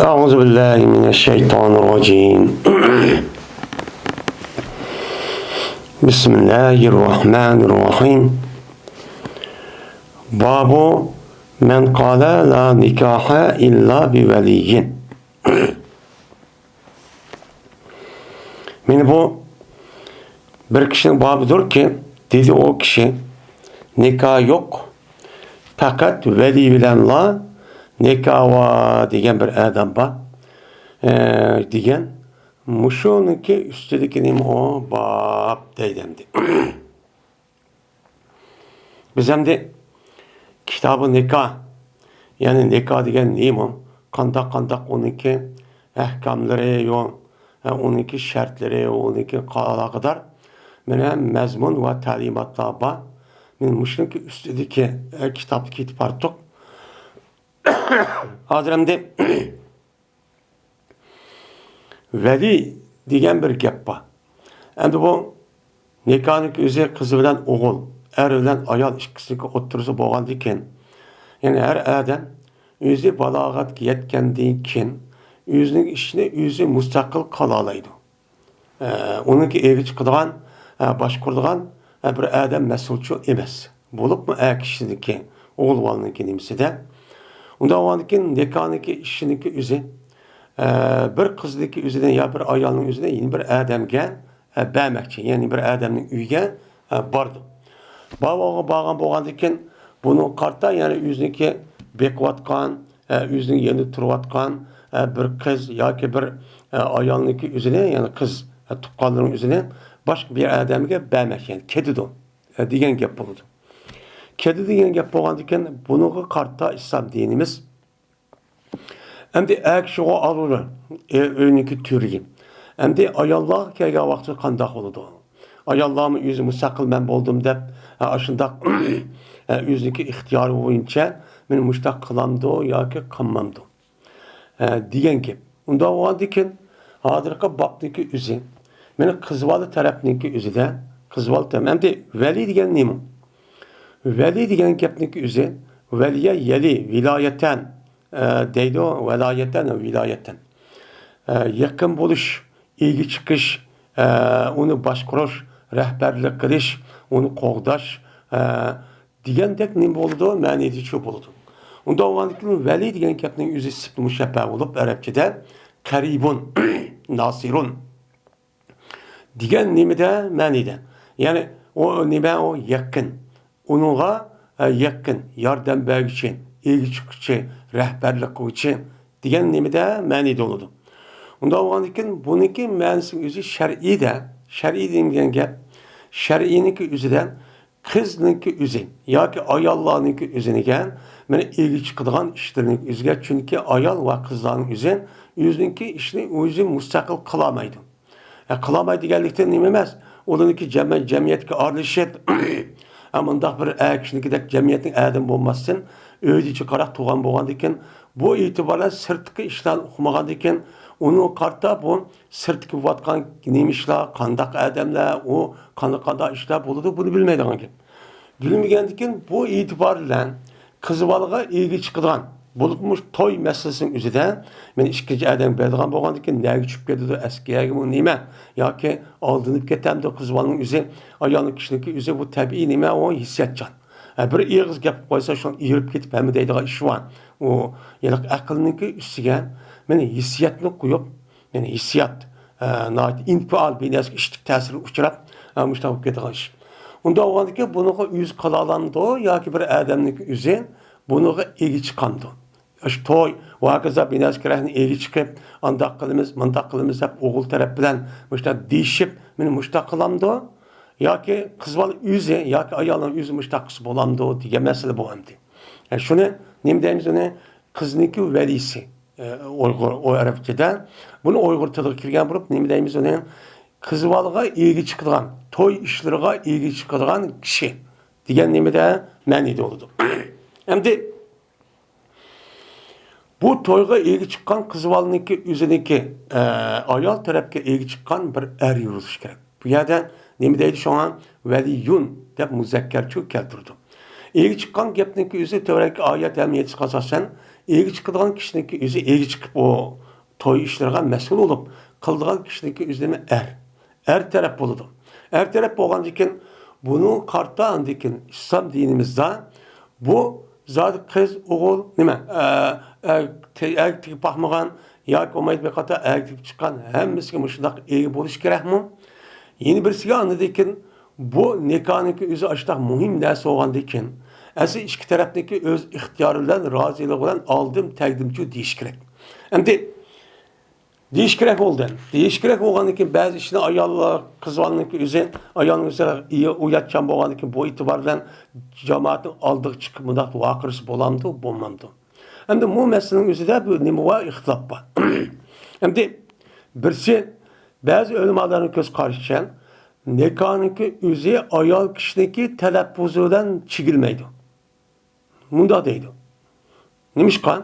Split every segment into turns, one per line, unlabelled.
أعوذ بالله من الشيطان الرجيم بسم الله الرحمن الرحيم باب من قال لا نكاح إلا بولي. Meni bu bir kişinin babıdır ki dedi o kişi nikah yok fakat veli bilen la nikah var degan bir adam var degan muşununki üstüdekinin o bab deydimdi. Biz hem de kitabı nikah yani nikah degan neymi? Kandak onunki ahkamları yok. Onunki şartları, onunki kadar mene mezmun ve talimatlar var. Men muşununki üstüdeki kitap kitip artık hazırımda veli degan bir gap var. Endi bu nikahning o'zi qizi bilan o'g'il, er bilan ayol ikkisiga o'tirsa bo'lgandan keyin, ya'ni har odam o'zi balog'atga yetgandan keyin o'zining ishini o'zi mustaqil qila oladi. Uningki ega chiqadigan, boshquradigan bir odam mas'ulchi emas. Bo'libmi kishiniki, o'g'il bolaniki nimasida? Unda o'g'ilniki nikohniki ishiniki o'zi bir qizniki o'zidan ya bir ayolning o'zidan yeni bir odamga bermoqchi, ya'ni bir odamning uyiga bordi. Bog'ga borgan bo'lgandan keyin buni qarta, ya'ni o'ziniki beqiyotgan, o'zining yanında turayotgan bir qiz yoki bir ayolniki o'zidan, ya'ni qiz tuqqanlarning o'zidan boshqa bir odamga bermoqchi, ya'ni ketidi degan gap bo'ldi. Ketidi degan gap bo'lgandan keyin buniga qarta islom dinimiz endi akşi o alırlar önünki türü. Endi ayollar kelgan vaqti qanday bo'ladi? Ayollarmi o'zi mustaqil men bo'ldim deb ashundaq o'ziniki ixtiyori bo'yicha men mushtaq qilamdi yoki qilmamdi degan gap. Unda o'g'andikin hozirgi babniki o'zi meni qizvali tarafniki o'zida qizvali taraf. Endi vali degan nima? Vali degan gapniki o'zi valiya yali viloyatan deydi o vilayetten. Yakın buluş, ilgi çıkış, onu başkuruş, rehberlik kılış, onu qoğdaş degandek nima bo'ldi? Ma'nosi shu bo'ldi. Unda o'g'anlikning vali degan gapning o'zi ismi mushabbah bo'lib arabchada qaribun, nasirun degan nimada ma'nida. Ya'ni o nima o yaqin. Onunğa yaqin yordam beruvchi, ilgi chiquvchi, rehberlik qiluvchi degan nimada ma'noda bo'ladi. Unda o'g'anlikin buniki ma'nosining o'zi shar'iy degan gap, shar'iyniki o'zidan qizniki o'zi yoki ayollarniki o'ziniga mana ilgi chiqadigan ishlarning o'ziga, chunki ayol va qizlarning o'zi o'ziniki ishni o'zi mustaqil qila olmaydi. Qilolmaydi deganlikdan nima emas, ularniki jamiyatga aralashib amandaq bir kishinikidek jamiyatning adam bo'lmasdan o'zicha qaraq tug'an bo'lgandan keyin bu e'tiborlar sirtqi ishlar o'qimagandan keyin uni qarta bu sirtqi bo'layotgan nima ishlar, qandaq odamlar, u qanday ishlar bo'ladi buni bilmaydigan gap. Bilmagandan keyin bu e'tibor bilan qiz bolaga ilgi chiqadigan bo'libmish to'y masalasining o'zida men ikkinchi odam beradigan bo'lgandan keyin nega tushib ketadi, askiyaga bu nima yoki oldinib ketamdi qiz bolaning o'zi, ayolning kishiniki o'zi bu tabiiy nima o hissiyatchan. Bir ig'iz gap qo'ysa shuni irib ketib hamma deydigan ish bor. U ya'ni aqlniki ustiga meni hissiyatni qo'yib, ya'ni hissiyat infial binasiga ishlik ta'siri uchrab mushta bo'lib ketgan ish. Unda o'g'andiki buniga o'zi qilolandi yoki bir odamniki o'zi buniga egi chiqandi. Shu to'y va hokazo binasiga egi chiqib, andaq qilamiz deb o'g'il taraf bilan mushta deyishib, meni mushta qilamdi yoki qiz bola o'zi yoki ayolning o'zi mushtaqisi bo'lamdi degan masala bo'ladi. Shuni nima deymiz, uni qizniki valisi Uyg'ur arabchada, buni Uyg'ur tiliga kirgan bo'lib, nima deymiz, uni qiz bolaga egi chiqadigan, to'y ishlariga egi chiqadigan kishi degan nimada ma'noda bo'ladi. Endi bu to'yga egi chiqqan qiz bolaniki o'ziniki ayol tarafga egi chiqqan bir er yurishi kerak. Bu yerda nima deydi shuna valiyun deb muzakkarcha keltirdi. Egi chiqqan gapniki o'zi to'g'ri oyat ham yetishqasasan egi chiqadigan kishiniki o'zi egi chiqib o to'y ishlariga mas'ul bo'lib, qildigan kishiniki o'zini er taraf bo'ladi. Er taraf bo'lgandan keyin buni qarta andikin islom dinimizda bu zot qiz o'g'il nima erkak baxmagan yoki olmaydi bir qator erkak chiqqan hammasiga shundoq ega bo'lish kerakmi? Yeni birisiga andikin bu nikohniki o'zi ashtaq muhim narsa bo'lgandan keyin asli ikki tarafniki o'z ixtiyori bilan roziligi bilan oldim taqdimchi deyish kerak. Endi deyish kerak bo'ldi. Deyish kerak bo'lgandan keyin ba'zi ishni ayollar qizlarniki o'zi ayolning o'zi uyatchan bo'lgandan keyin bu e'tibor bilan jamoatning oldiga chiqib bundoq voqirisi bo'lamdi, bo'lmamdi. Endi bu masalaning o'zida bu nima va ixtilof bor. Endi birisi ba'zi ulamolarning ko'z qarashicha nikohniki o'zi ayol kishiniki talaffuzi bilan chigilmaydi. Bunda deydi. Nimishqa?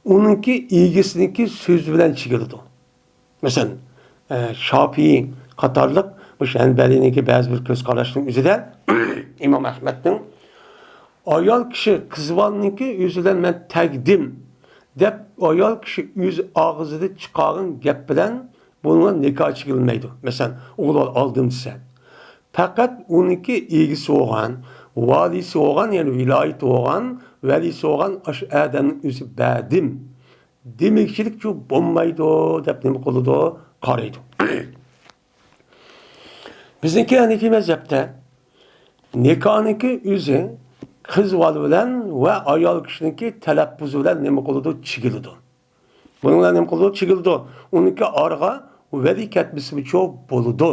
Uningki egisiniki so'z bilan chigiladi. Masalan, Şafii qatorliq bu Hanbaliniki ba'zi bir ko'z qarashning o'zida İmam Ahmadning ayol kishi qizvalniki o'zidan men taqdim deb ayol kishi o'z og'zida chiqargan gap bilan bunga nikoh chigilmaydi. Masalan, o'g'il oldim desa. Faqat uniki egisi bo'lgan, valisi bo'lgan, ya'ni viloyat bo'lgan, valisi bo'lgan ash odamning o'zi badim demekchilik shu bo'lmaydi deb nima qiladi, qaraydi. Bizniki Hanifi mazhabda nikohniki o'zi qiz bola bilan va ayol kishiniki talaffuzi bilan nima qiladi, chigiladi. Buning bilan nima qiladi, chigiladi. Uniki orqa vali katbisi cho'p bo'ladi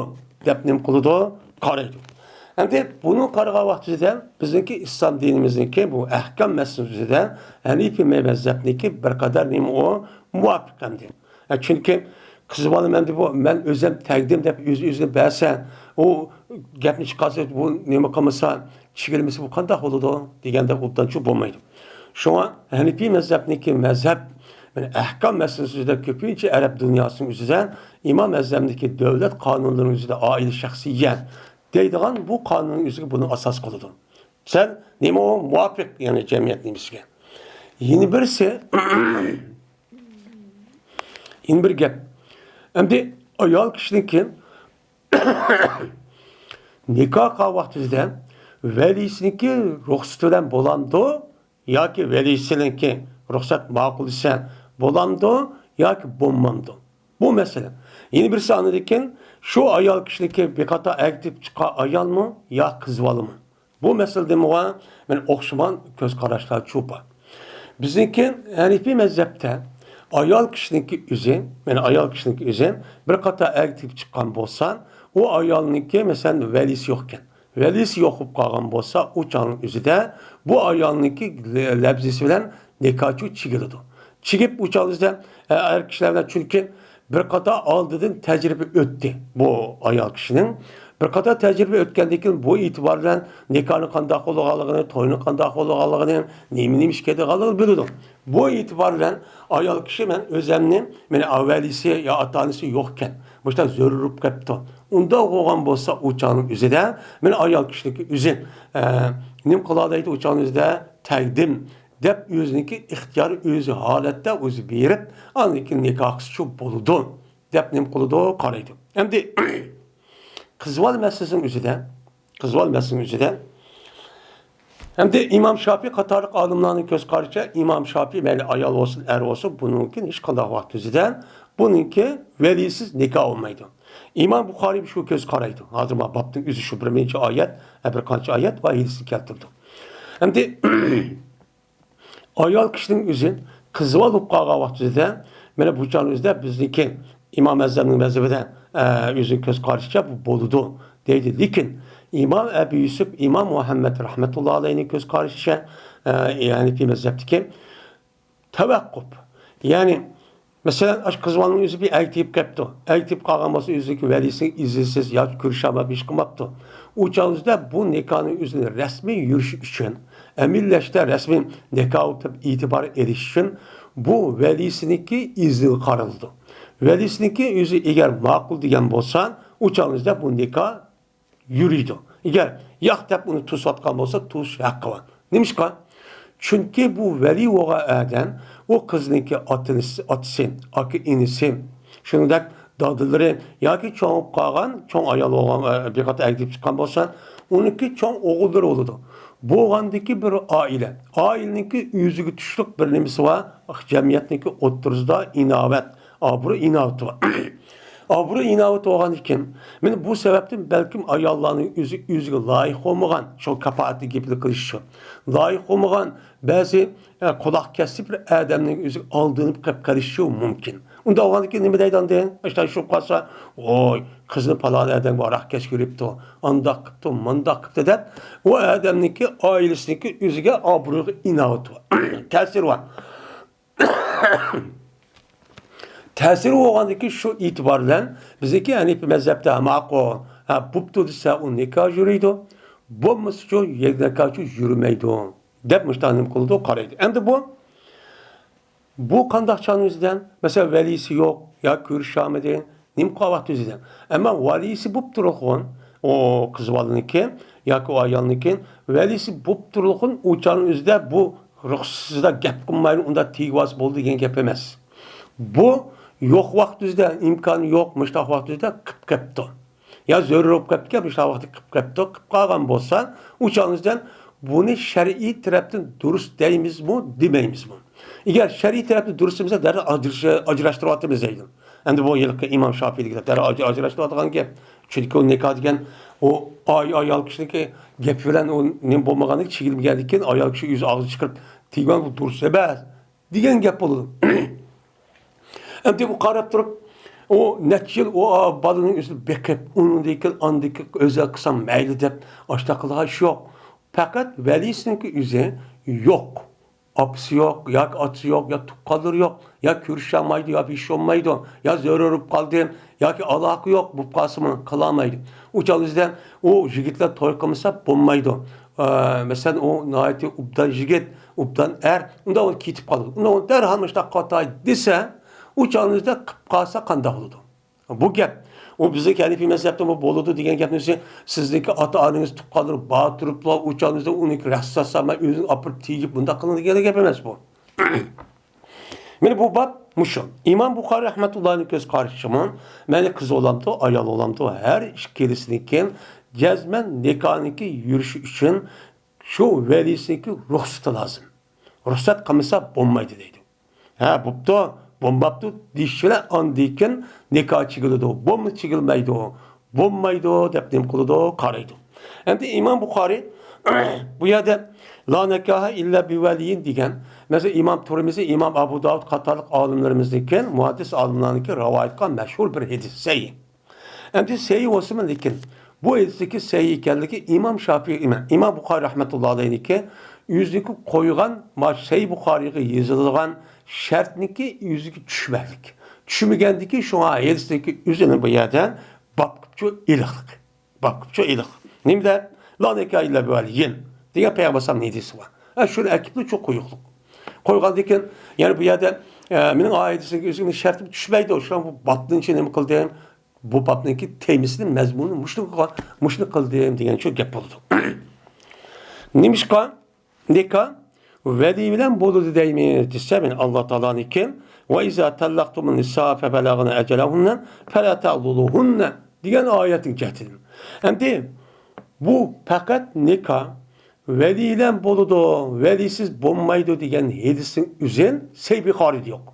deb nima qiladi, qaraydi. Endi buni qaragan vaqtida bizniki islom dinimizniki bu ahkam masalasida Hanifi mazhabniki bir qadar nima o muvofiq hamdi. Chunki qiz bola men o'zim taqdim deb o'zini bersa, u gapni chiqarsa bu nima qilmasa, chigilmasa bu qanday bo'ladi deganda o'tdan shu bo'lmaydi. Shunga Hanifi mazhabniki mazhab ahkam masalasida ko'pincha arab dunyosining o'zida imom mazhabniki davlat qonunlarining o'zida oila shaxsiyat deydigan bu qonunning o'ziga buni asos qiladi. Sen nima o muvofiq ya'ni jamiyatimizga. Yeni birisi yeni bir gap. Endi ayol kishiniki nikoh qilgan vaqtida valisiniki ruxsat bilan bo'lamdi yoki valisiniki ruxsat ma'qul desa bo'lamdi yoki bo'lmamdi. Bu masala. Yeni birisi anladıkken şu ayol kishiniki bir qator aktiv chiqqan ayolmi yo qiz bolami? Bu masalada men o'xshagan ko'z qarashlar cho'pa. Bizniki Hanifi mazhabda ayol kishiniki o'zi bir qator aktiv chiqqan bo'lsa, u ayolniki masalan valisi yo'q ekan. Valisi yo'q bo'lib qolgan bo'lsa, u chog'ning o'zida bu ayolniki labzisi bilan nikohchi chigiladi. Chigib u chog'da er kishilar chunki bir qator oldidan tajriba o'tdi bu ayol kishining. Bir qator tajriba o'tgandan keyin bu e'tibor bilan nikohni qanday qilganligini, to'yni qanday qilganligini, nima ish ketganligini biladi. Bu e'tibor bilan ayol kishi men o'zimni, meni avvalisi yo ota-onasi yo'q ekan. Boshdan zo'rib qolibdi. Unda bo'lgan bo'lsa, u chog'ning o'zida men ayol kishiniki o'zi nim qiladaydi u chog'ning o'zida taqdim deb o'ziniki ixtiyori o'zi holatda o'zi berib, aniki nikohsiz shu bo'ladi deb nim qiladi, qaraydi. Endi qizval masalasining o'zida endi Imom Şafii qatorliq olimlarning ko'z qarashicha Imom Şafii mayli ayol bo'lsin, er bo'lsin, buningki hech qanday vaqt o'zida buningki valisiz nikoh olmaydi. İmam Buxoriy shu ko'z qaraydi. Hozir bu babning o'zi shu 1-oyat, bir qancha oyat va hadisni keltirdi. Endi ayol kishining o'zi qizval bo'lib qolgan vaqtida mana bu chog'imizda bizniki İmam Azam'ın mezhebida o'zi ko'z qarashicha bu bo'ladi deydi. Lekin İmam Ebu Yusuf, İmam Muhammed rahmetullahi aleyh'nin ko'z qarashicha yani fi mezhebdiki tavakkuf. Yani mesela aş qizvalning o'zi bir aktib qilibdi. Aktib qolgan bo'lsa o'ziki valisi izinsiz yoki ko'rishama ish qilmabdi. U chog'da bu nikohning o'zini rasmiy yurishi uchun, amillashda rasmiy nikoh deb e'tibor erish uchun bu valisiniki izni qaraldi. Valisiniki o'zi agar ma'qul degan bo'lsa, u chog'da bu nikoh yuriydi. Agar yo'q deb uni to'satgan bo'lsa, to'sh haqqi bor. Nimishqa? Chunki bu vali bo'lgan odam o kızınki atısı, akı inisi, şundak dadılları, yoki çoğun qalğan, çoğun ayal olğan, bir qat əgdib çıxan bolsa, onunki çoğun oğulları oludu. Boğandaki bir aile. Aileniki yüzüge tuşluk bir nimesi var. Cemiyetniki oturzda inavet. Abru inavet var. Abru inavet olan iken. Men bu sebepten belki ayallarının yüzüge layık olmayan, şu kapaatli gibi kılışıyor. Layık olmayan bazı kulak kesip bir adamın yüzüge aldığını karışıyor mümkün. Onda olan iken ne deyden deyin? İşte şu kalsa, oy kızını falan adam var, kes görüptü. Andak kıptı, mandak kıptı der. O adamınki ailesindeki yüzüge abru inavet var. Tesir var. Tesiri olğandaki şu itibarla bizdeki Hanefi mezhepte makul buptu dese o nikah yürüydü. Bu mısço nikah yürümeydi. Dep müştanim kıldı karaydı. Hem de bu kandakçanın yüzünden mesela velisi yok ya kürşamede nim kavat yüzünden. Ama velisi bupturukun o kızvalınki ya ki o ayalınki velisi bupturukun uçanın yüzünden bu ruhsuzda gep kılmayın onda tigvaz boldu gen gepemez. Bu yok vaktizde imkanı yok müştah vaktizde kıp-kıptı. Ya zörür olup kıp-kıptı, müştah vakti kıp-kıptı, kıp-kıptı bolsa, uçağınızdan bunu şer'i taraftan dürüst deyimiz mi, demeyimiz mi? Eğer şer'i taraftan dürüstümüzse derdi acılaştırıvatımız eydin. Hem bu yılki İmam Şafii'de gider, derdi acılaştırıvatığın gep. Çünkü o nikah diyen, o ayal kişideki gep veren o nem bulmağanlık çekilip geldikken ayal kişi yüzü ağzı çıkıp, tiygan bu dürüst ebez, diyen gep olur. Hem de bu qarab durup o neçə yıl o balının üstü bekep onun deyken andaki özel kısam meyli dep aştaqlığa iş yok. Fakat velisininki üze yok. Apsı yok, ya atı yok, ya tukkalır yok, ya kürşamaydı, ya bir şey olmaydı, ya zörürüp kaldı, ya ki alakı yok, bu kasımı kılamaydı. Uçalızdan o jigitler toy kımısa bulmaydı. Mesela o nahiyeti ubdan jigit, ubdan onda o kitip kalır. Onda derhalmışta katay dese, uçağınızda kalsa kanda oldu. Bu gep. O bize Hanefi mezhepte bu boludu diyen gep neyse sizdeki ata anınız tukkalır, bağıtırıpla uçağınızda unik rassasama özün apır tiyip bunda kılını gerek yapamaz bu. Yani bu bab muşun. İmam Bukhari rahmetullah'ın göz karşıma meni kız olamdı, ayal olamdı her işkerisindeki cezmen nikahındaki yürüyüş için şu velisindeki ruhsatı lazım. Ruhsat kamısa bombaydı deydi. Bu bombaptı dişçiler andıyken nikah çıkıldı. Bomba çıkılmaydı. Bombaydı dep dem kılıdı karaydı. Hem de İmam Bukhari bu yerde la nekaha illa bi veliyin diyen mesela İmam Tirmizi, İmam Abu Davud katarlık alimlerimizdeki muhaddis alimlerindeki rivayetkan meşhur bir hadis seyyi. Hem de seyyi olsun diken bu hadisteki seyyi kendiki İmam Şafii İmam Bukhari rahmetullahi aleyh'deki yüzdeki koygan Seyyi Bukhari'ye yazılgan şartniki yüzüki düşmezlik. Düşmügendiki şu an hadisteki üzerine bu yerden bakıpçı iliklik. Bakıpçı ilik. Nimde? La nekâ illa bevaliyin. Diye Peygamber ne hadisi var. Şöyle erkekli çok koyukluk. Koygan diken yani bu yerde benim ayetindeki üzerine şartım düşmeydi. Şu an bu batının içine mi kıldığım bu batınınki temisinin mezmunu muşluk kıldığım diyen çok gep oldu. Neymiş kan? Nikah veli bilen boludu deymi dissemin Allah Teala'nın kim ve izâ tellaktumun nisâ febelâgına ecelehunne felâ te'zuluhunne diyen ayetin getirin. Hem de bu fakat nikah veliyle boludu, velisiz bulmaydı diyen hadisin üzen Sahih Bukhari'de yok.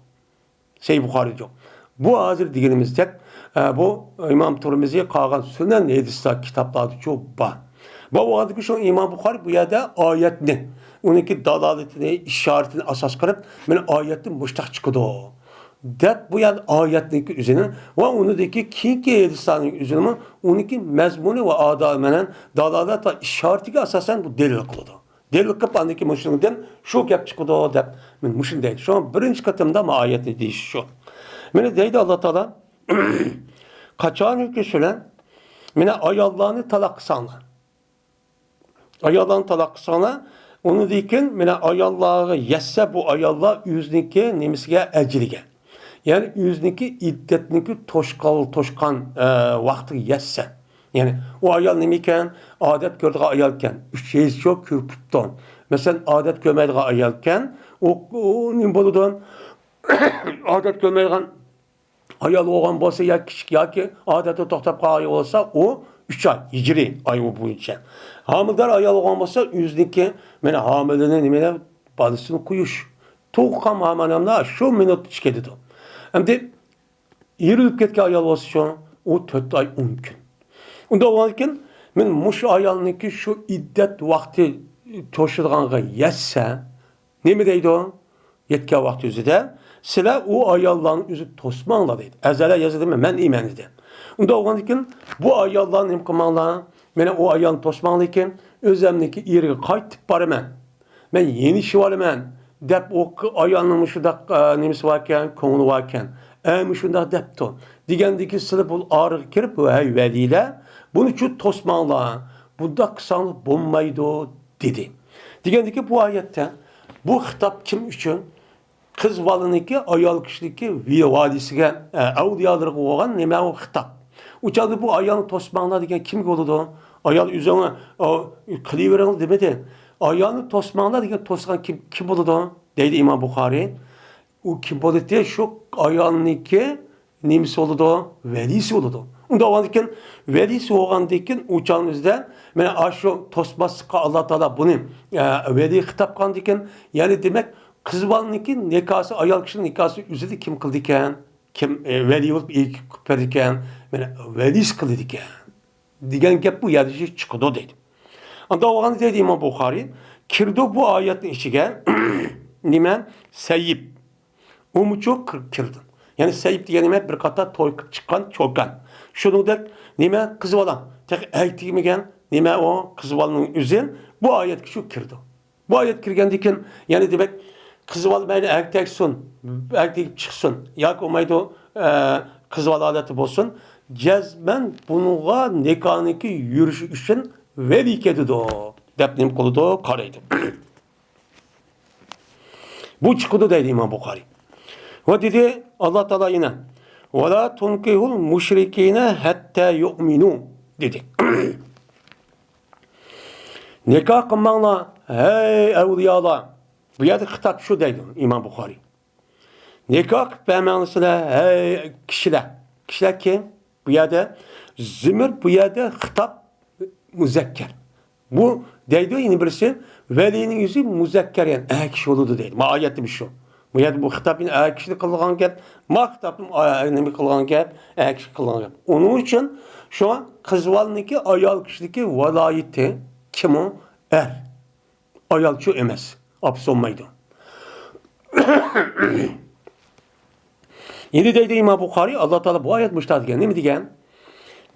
Sahih Bukhari'de yok. Bu hazır diyenimizde bu İmam Tirmizi'ye kalgan sünnen hadisler kitaplarda çok var. Bu vadaki şu İmam Bukhari bu yerde ayetini, onunki dalaletini, işaretini asas kırıp, ben ayetin müştak çıkıdı. Dep bu yerde ayetindeki üzerine ve onundaki kinki hadisanın üzerine onunki mezmunu ve adamenen dalalet ve işaretine asasen bu delil kıldı. Delil kapandaki müşrinden şu gap çıkıdı dep. Ben müşrin değil. Şu an birinci katımda mı ayeti değiş şu. Beni deydi Allah Teala kaçağın hüküsülen mene ayallahını talak sana. Ayallan talak sana onu deyken mene ayallahı yesse bu ayallah yüzniki nemisige ecrige. Yani yüzniki iddetniki toşkan vakti yesse. Yani o ayal nemiken adet gördüğü ayalken 3 şey çok kürpütton. Mesela adet görmeydiğin ayalken o ne boludan adet görmeydiğin ayal olan bolsa ya küçük ya ki adeti toxtab qalğan olsa o 3 ay hicri ayı boyunca. Hamildar ayal olan bolsa yüzdeki meni hamilene nimeler balısını kuyuş. Toğqam hamanamda şu minut çıkedi. Hem yürüyüp ketken ayal olsa şu o 4 ay 10 gün. Onda olarken men muş ayalniki şu iddet vakti toşulğanğa yetse neme deydi o? Yetken vakti üzüde sizler o ayalların üzü tosmanla deydi. Ezele yazıdı mı? Men imen dedi. Onda olarken bu ayalların imkanlarına mene o ayalın tosmanlıyken özlemdeki iri kaytıp barımen. Men yeni şivarımen. Dep o ayağının şurada nemisi varken, konu varken, şurada depti. Digendeki sılıp ol ağrı kirip bu veliyle bunu şu tosmanla bunda kısalık bulmaydı dedi. Digendeki bu ayette bu hitap kim için? Kız valınınki ayal kişilikki valisiga avliyalarga olgan neme o hitap. Uçadı bu ayağını tosmanla degen kim oldu? Ayal üzerine kılıveren demedi. Ayağını tosmanla degen tosgan kim oldu? Deydi İmam Bukhari. O kim oldu diye şu ayağınınki nemisi oldu? Velisi oldu. Onda olanken velisi olgandikin uçağınızda mene aşu tosmasıqa Allah Teala bunu veli hitap kandikin yani demek kız balınınki nikası ayal kişinin nikası üzerinde kim kıldı iken kim veli olup ilk verdi iken mene velis kıldı iken digen gap bu yerdeki çıkıdı dedi. Onda oğlan dedi İmam Bukhari kirdi bu ayetin içine nime seyyip umucu kirdi. Yani seyyip diyenime bir kata toy çıkan çoğkan. Şunu da nime kız balan tek eğitimigen nime o kız balanın üzerine bu ayet şu kirdi. Bu ayet kirgendikin yani demek kız balan beni erkeksin, erkek çıksın. Yak olmaydı kız balan adeti olsun. Cezmen bununla nikahınki yürüyüş için veli kedi o. Depnim kolu da karaydı. Bu çıkıdı dedi İmam Bukhari. Ve dedi Allah Teala yine وَلَا تُنْكِهُ الْمُشْرِك۪ينَ حَتَّى يُؤْمِنُوا dedi. Nikah kılmanla hey evliyalar bu yerde hitap şu dedi İmam Bukhari. Nikah beğenmesiyle hey kişiler. Kişiler kim? Bu yerde zümür bu yerde hitap müzekker. Bu deydi yine birisi velinin yüzü müzekker yani kişi olurdu deydi. Ma ayette bir şu. Bu yerde bu hitapın kişilik kılgan gap, ma hitapın nemi kılgan gap, kişi kılgan gap. Onun için şu an kızvalniki ayal kişiliki velayeti kim o? Ayalçı emez. Apsonmaydı. Yine deydi İmam Bukhari Allah Teala bu ayet müştahat diyen. Ne mi diyen?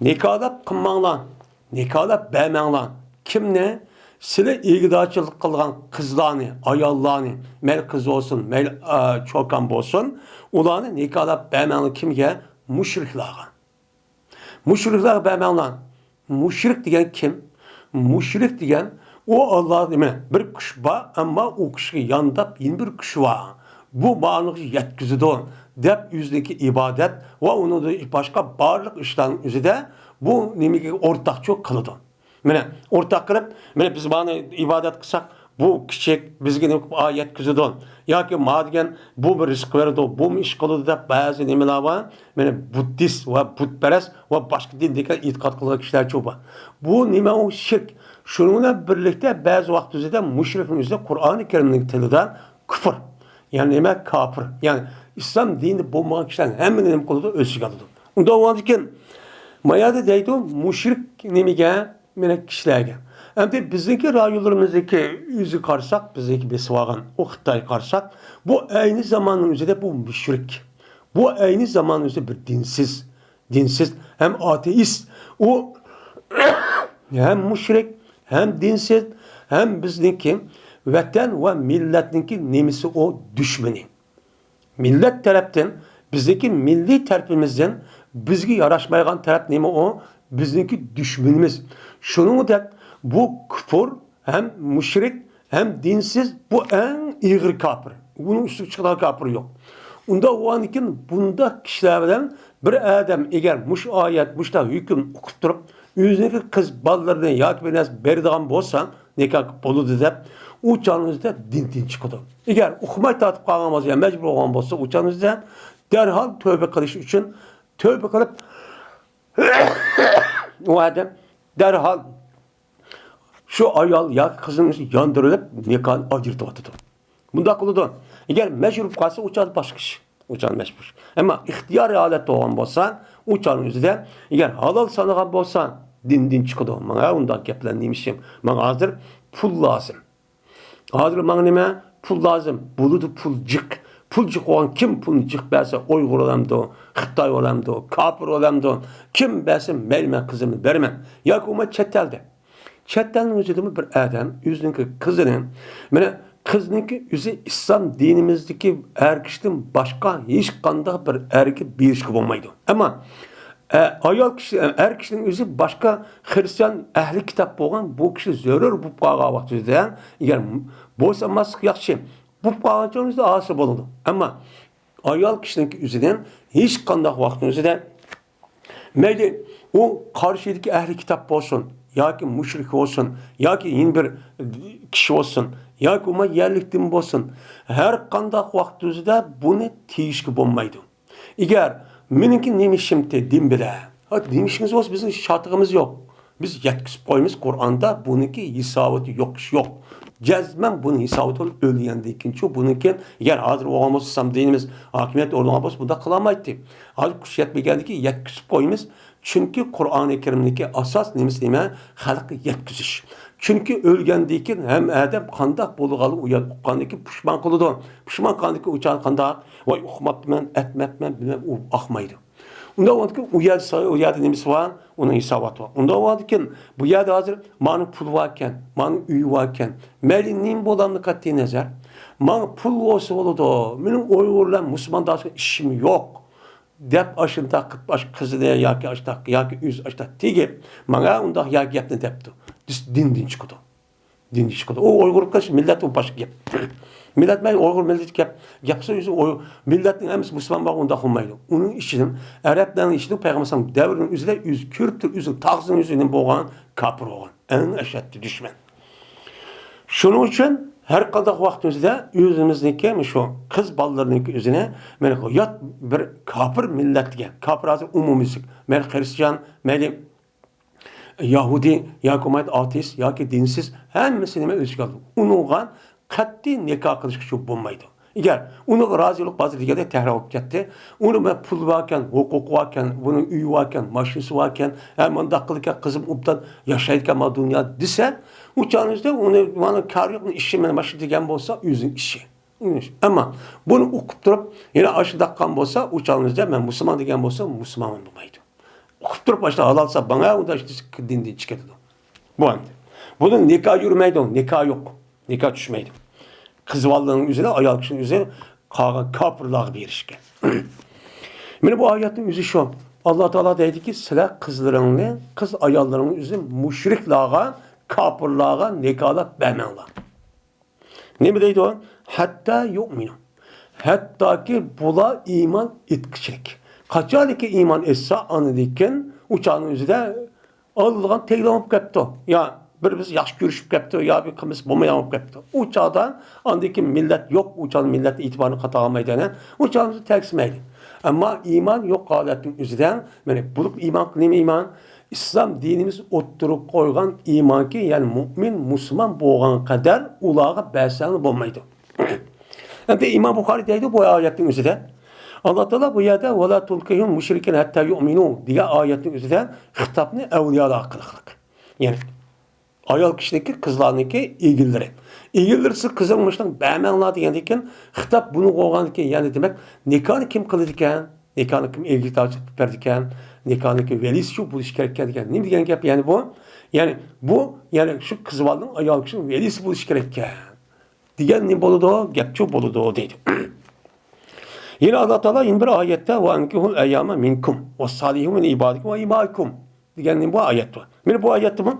Nikahda kımmanlan, nikahda beğmenlan. Kim ne? Sile ilgidaçılık kılgan kızlarını, ayallarını, mel kız olsun, mel çokan olsun, ulanı nikahda beğmenlan kimge? Müşriklara. Müşriklara beğmenlan. Müşrik diyen kim? Müşrik diyen o Allah değil mi? Bir kuş var ama o kuşun yanında yeni bir kuş var. Bu bağını yetkizdi o. Dep yüzdeki ibadet ve onu da başka bağırlık işlerin yüzüde bu nemiki ortak çok kılıdı. Mene ortak kılıp mene biz bana ibadet kısak bu küçük bizge ayet kızıdı. Ya ki madigen bu bir risk verdi bu mu iş kılıdı da bazı nemeler var. Mene Buddhist ve putperest ve başka dindeki itikat kılan kişiler çok var. Bu neme o şirk. Şununla birlikte bazı vakit üzerinde müşrikin üzerinde Kur'an-ı Kerim'in telinden küfür. Yani neme kafir. Yani İslam dininde bulmayan kişilerin hemen neme kılıdı ölçü kalıdı. Onda o varken mayada deydi o müşrik nemege mene kişilerge. Hem de bizdeki rayolarımızdaki yüzü karsak, bizdeki besvagan o Xitay karsak, bu aynı zamanın üzerinde bu müşrik. Bu aynı zamanın üzerinde bir dinsiz, hem ateist, o hem müşrik, hem dinsiz, hem bizdeki vatan ve milletinki nemisi o düşmanı. Millet taraftan, bizdeki milli tarafımızdan, bizge yaraşmayan taraf nemi o, bizdeki düşmanımız. Şunun da bu küfür hem müşrik hem dinsiz bu en ağır kafir. Bunun üstü çıkan kafir yok. Onda o an için bunda kişilerden bir adam eğer muş ayet muşta hüküm okup durup yüzündeki kız ballarını yakıp enes berdiğen bolsa nikah boludu dep uçağınızda din çıkıdı. Eğer hükümet tatip kalmaz ya mecbur olan olsa uçağınızda derhal tövbe kılış için tövbe kılıp o adam derhal şu ayal ya kızınız yandırılıp nikahını acırtıp atıdı. Bunda kılıdı. Eğer mecbur kalsa uçağın başka iş. Uçağın mecbur. Ama ihtiyari alet olan olsa uçağın yüzüde eğer halal sanılan olsa din çıkıdı. Bana ondan geplendiğmişim. Bana hazır pul lazım. Hazır bana neme? Pul lazım. Buludu pulcık. Pulcık olan kim pulcık verse Uygur olamdı, Xitay olamdı, Kapır olamdı. Kim verse melme kızımı vermem. Yakuma çetelde. Çettelin yüzüdü bir adam yüzündeki kızının kızınki yüzü İslam dinimizdeki erkiştin başka hiç kanda bir erkek bir iş olmaydı. Ama ayol kişi, erkiştin yüzü başka Hristiyan ehli kitap olan bu kişi zörür bu pağa vaktinde eğer boşanmaz yakşı bu pağacınızda asıl oldu. Ama ayol kişinin yüzünden hiç kanda vaktinde meyli o karşıdaki ehli kitap olsun ya ki müşrik olsun, ya ki yeni bir kişi olsun, ya ki ona yerliktim olsun. Her kandak vaktizde bunu tiyişki olmaydı. Eğer menimki nemişimde din bile, demişiniz olsa bizim şartımız yok. Biz yetkisi koymuş Kur'an'da bununki hesabı yok. Cezmen bunun hesabı olup ölüyendeyken çünkü bununki eğer hazır olmazsa dinimiz hakimiyet olmaz bu da kılamaydı. Hazır kuşiyet bilgendi ki yetkisi koymuş. Çünkü Kur'an-ı Kerim'deki asas neyse halkı yetkisiş. Çünkü ölgendeki hem adam kandak bulgalı uyandaki pişman kılıdı. Pişman kandaki uçan kandak vay uhmatmen etmetmen bilmem akmaydı. Onda vardı ki uyardı neyse var onun hesabı var. Onda vardı ki bu yerde hazır manı pul varken, manı üy varken melinin bolanlı kattiği nezer. Manı pul olsa oldu. Benim Uygurlar Müslüman da işim yok. Dep aşında baş kızı diye ya ki yüz açta tigi bana onda ya yaptı depti. Din çıktı. Din çıktı. O Uygur kaç millet o başka yap. Millet ben Uygur millet yapsa yüzü o milletin hepsi Müslüman var onda olmaydı. Onun için Arapların işini Peygamber devrinin üzerinde yüz Kürttür yüzü tağzın yüzünün boğan kapır olan en eşitli düşman. Şunun için her kadar vaktimizde yüzümüzdeki şu kız ballarının yüzüne yat bir kapır milletge, kapır azı umumizlik, Hristiyan, Yahudi, ya ki ateist, ya ki dinsiz, hemmisini özgür aldı. Onunla katli nikah kılış şu olmaydı. Eğer onu razılık bazı digerde tehrar olup gitti, onu pul varken, hukuk varken, bunun üyü varken, maşinisi varken, hemen dakikalıkken kızım uptan yaşayırken ma dünya dese, uçağınızda onu bana kar yok, işi başı digen olsa yüzün işi. Ama bunu okup durup yine aşı dakikam olsa uçağınızda ben Müslüman digen olsa Müslüman olmaydı. Okup durup başta halalsa bana o da işte dindi çıkardı. Bu anda. Bunun nikah yürümeydi, nikah yok. Nikah düşmeydi. Kız vallının üzerine, ayal kişinin üzerine kapırlığa bir işken. Yani bu ayetin yüzü şu. Allah Teala dedi ki silah kızlarını, kız ayallarının üzerine müşriklığa, kapırlığa, nikahla vermenler. Ne mi deydi o? Hatta yu'minu. Hatta ki bula iman etkişilik. Kaçalı ki iman etse anıdikken uçağın üzerine Allah'ın teklamıp kaptı. Ya birimiz yaxşı görüşüp kaptı ya bir kımız bulmayamıp kaptı. Uçağdan andaki millet yok. Uçağın millet itibarını katalamaydı. Uçağımızı teksimeydi. Ama iman yok haletin üzerine bulup iman ne iman? İslam dinimiz otturup koygan iman ki yani mümin, Müslüman boğan kadar ulağa bəsəni bulmaydı. Hem de İmam Bukhari deydi bu ayetin üzerine. Allah Teala bu yerde وَلَا تُلْكِهُمْ مُشْرِكِنْ حَتَّى يُؤْمِنُوا diye ayetin üzerine hitapını evliyalığa kılıklık. Yani ayol kişideki kızlarındaki ilgilileri. İlgilirisi kızılmıştan beğenmenler diyendiyken hitap bunu koğandaki yani demek nikahını kim kılıdiken, nikahını kim ilgi takip ederdiken, nikahını kim velisi şu bu iş gerekirken. Ne diyen gap yani bu? Yani yani şu kızvalının ayol kişinin velisi bu iş gerekirken. Diyen ne boludu? Gapçı boludu dedi. Yine Allah Teala yine bir ayette وَاَنْكِهُ الْاَيَّامَ مِنْكُمْ وَالصَّالِحُ مِنْ اِبَادِكُمْ وَاِمَائِكُمْ diyen bu ayet var. Yani bu ayette bu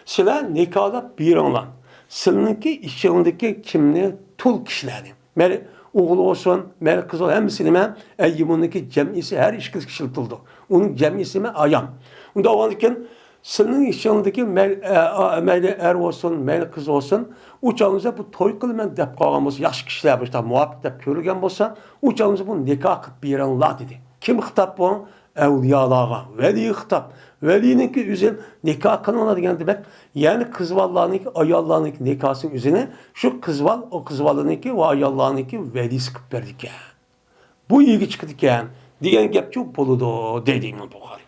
sila nikahda bir olan silinki içindeki kimliği tul kişileri. Meri oğlu olsun, meri kız olsun hemsine eyyimundaki cemisi her iş kişilik tutuldu. Onun cemisi ayam. Onda o anken senin içindeki meyli er olsun, meyli kız olsun, uçağınıza bu toy kılmen dep kalgan olsa, yaş kişiler işte muhabbet dep körülgen olsa, uçağınıza bu nikah kıp bir Allah dedi. Kim hitap bu? Evliyalarga, veli hitap. Velininki üzerine nikah kılına degan demek, yani kızvallarınki, ayallarınki nikahsın üzerine, şu kızval, o kızvallarınki ve ayallarınki velisi kıp verdik. Bu ilgi çıktı iken, diyen gep çok boludu dediğim Bukhari.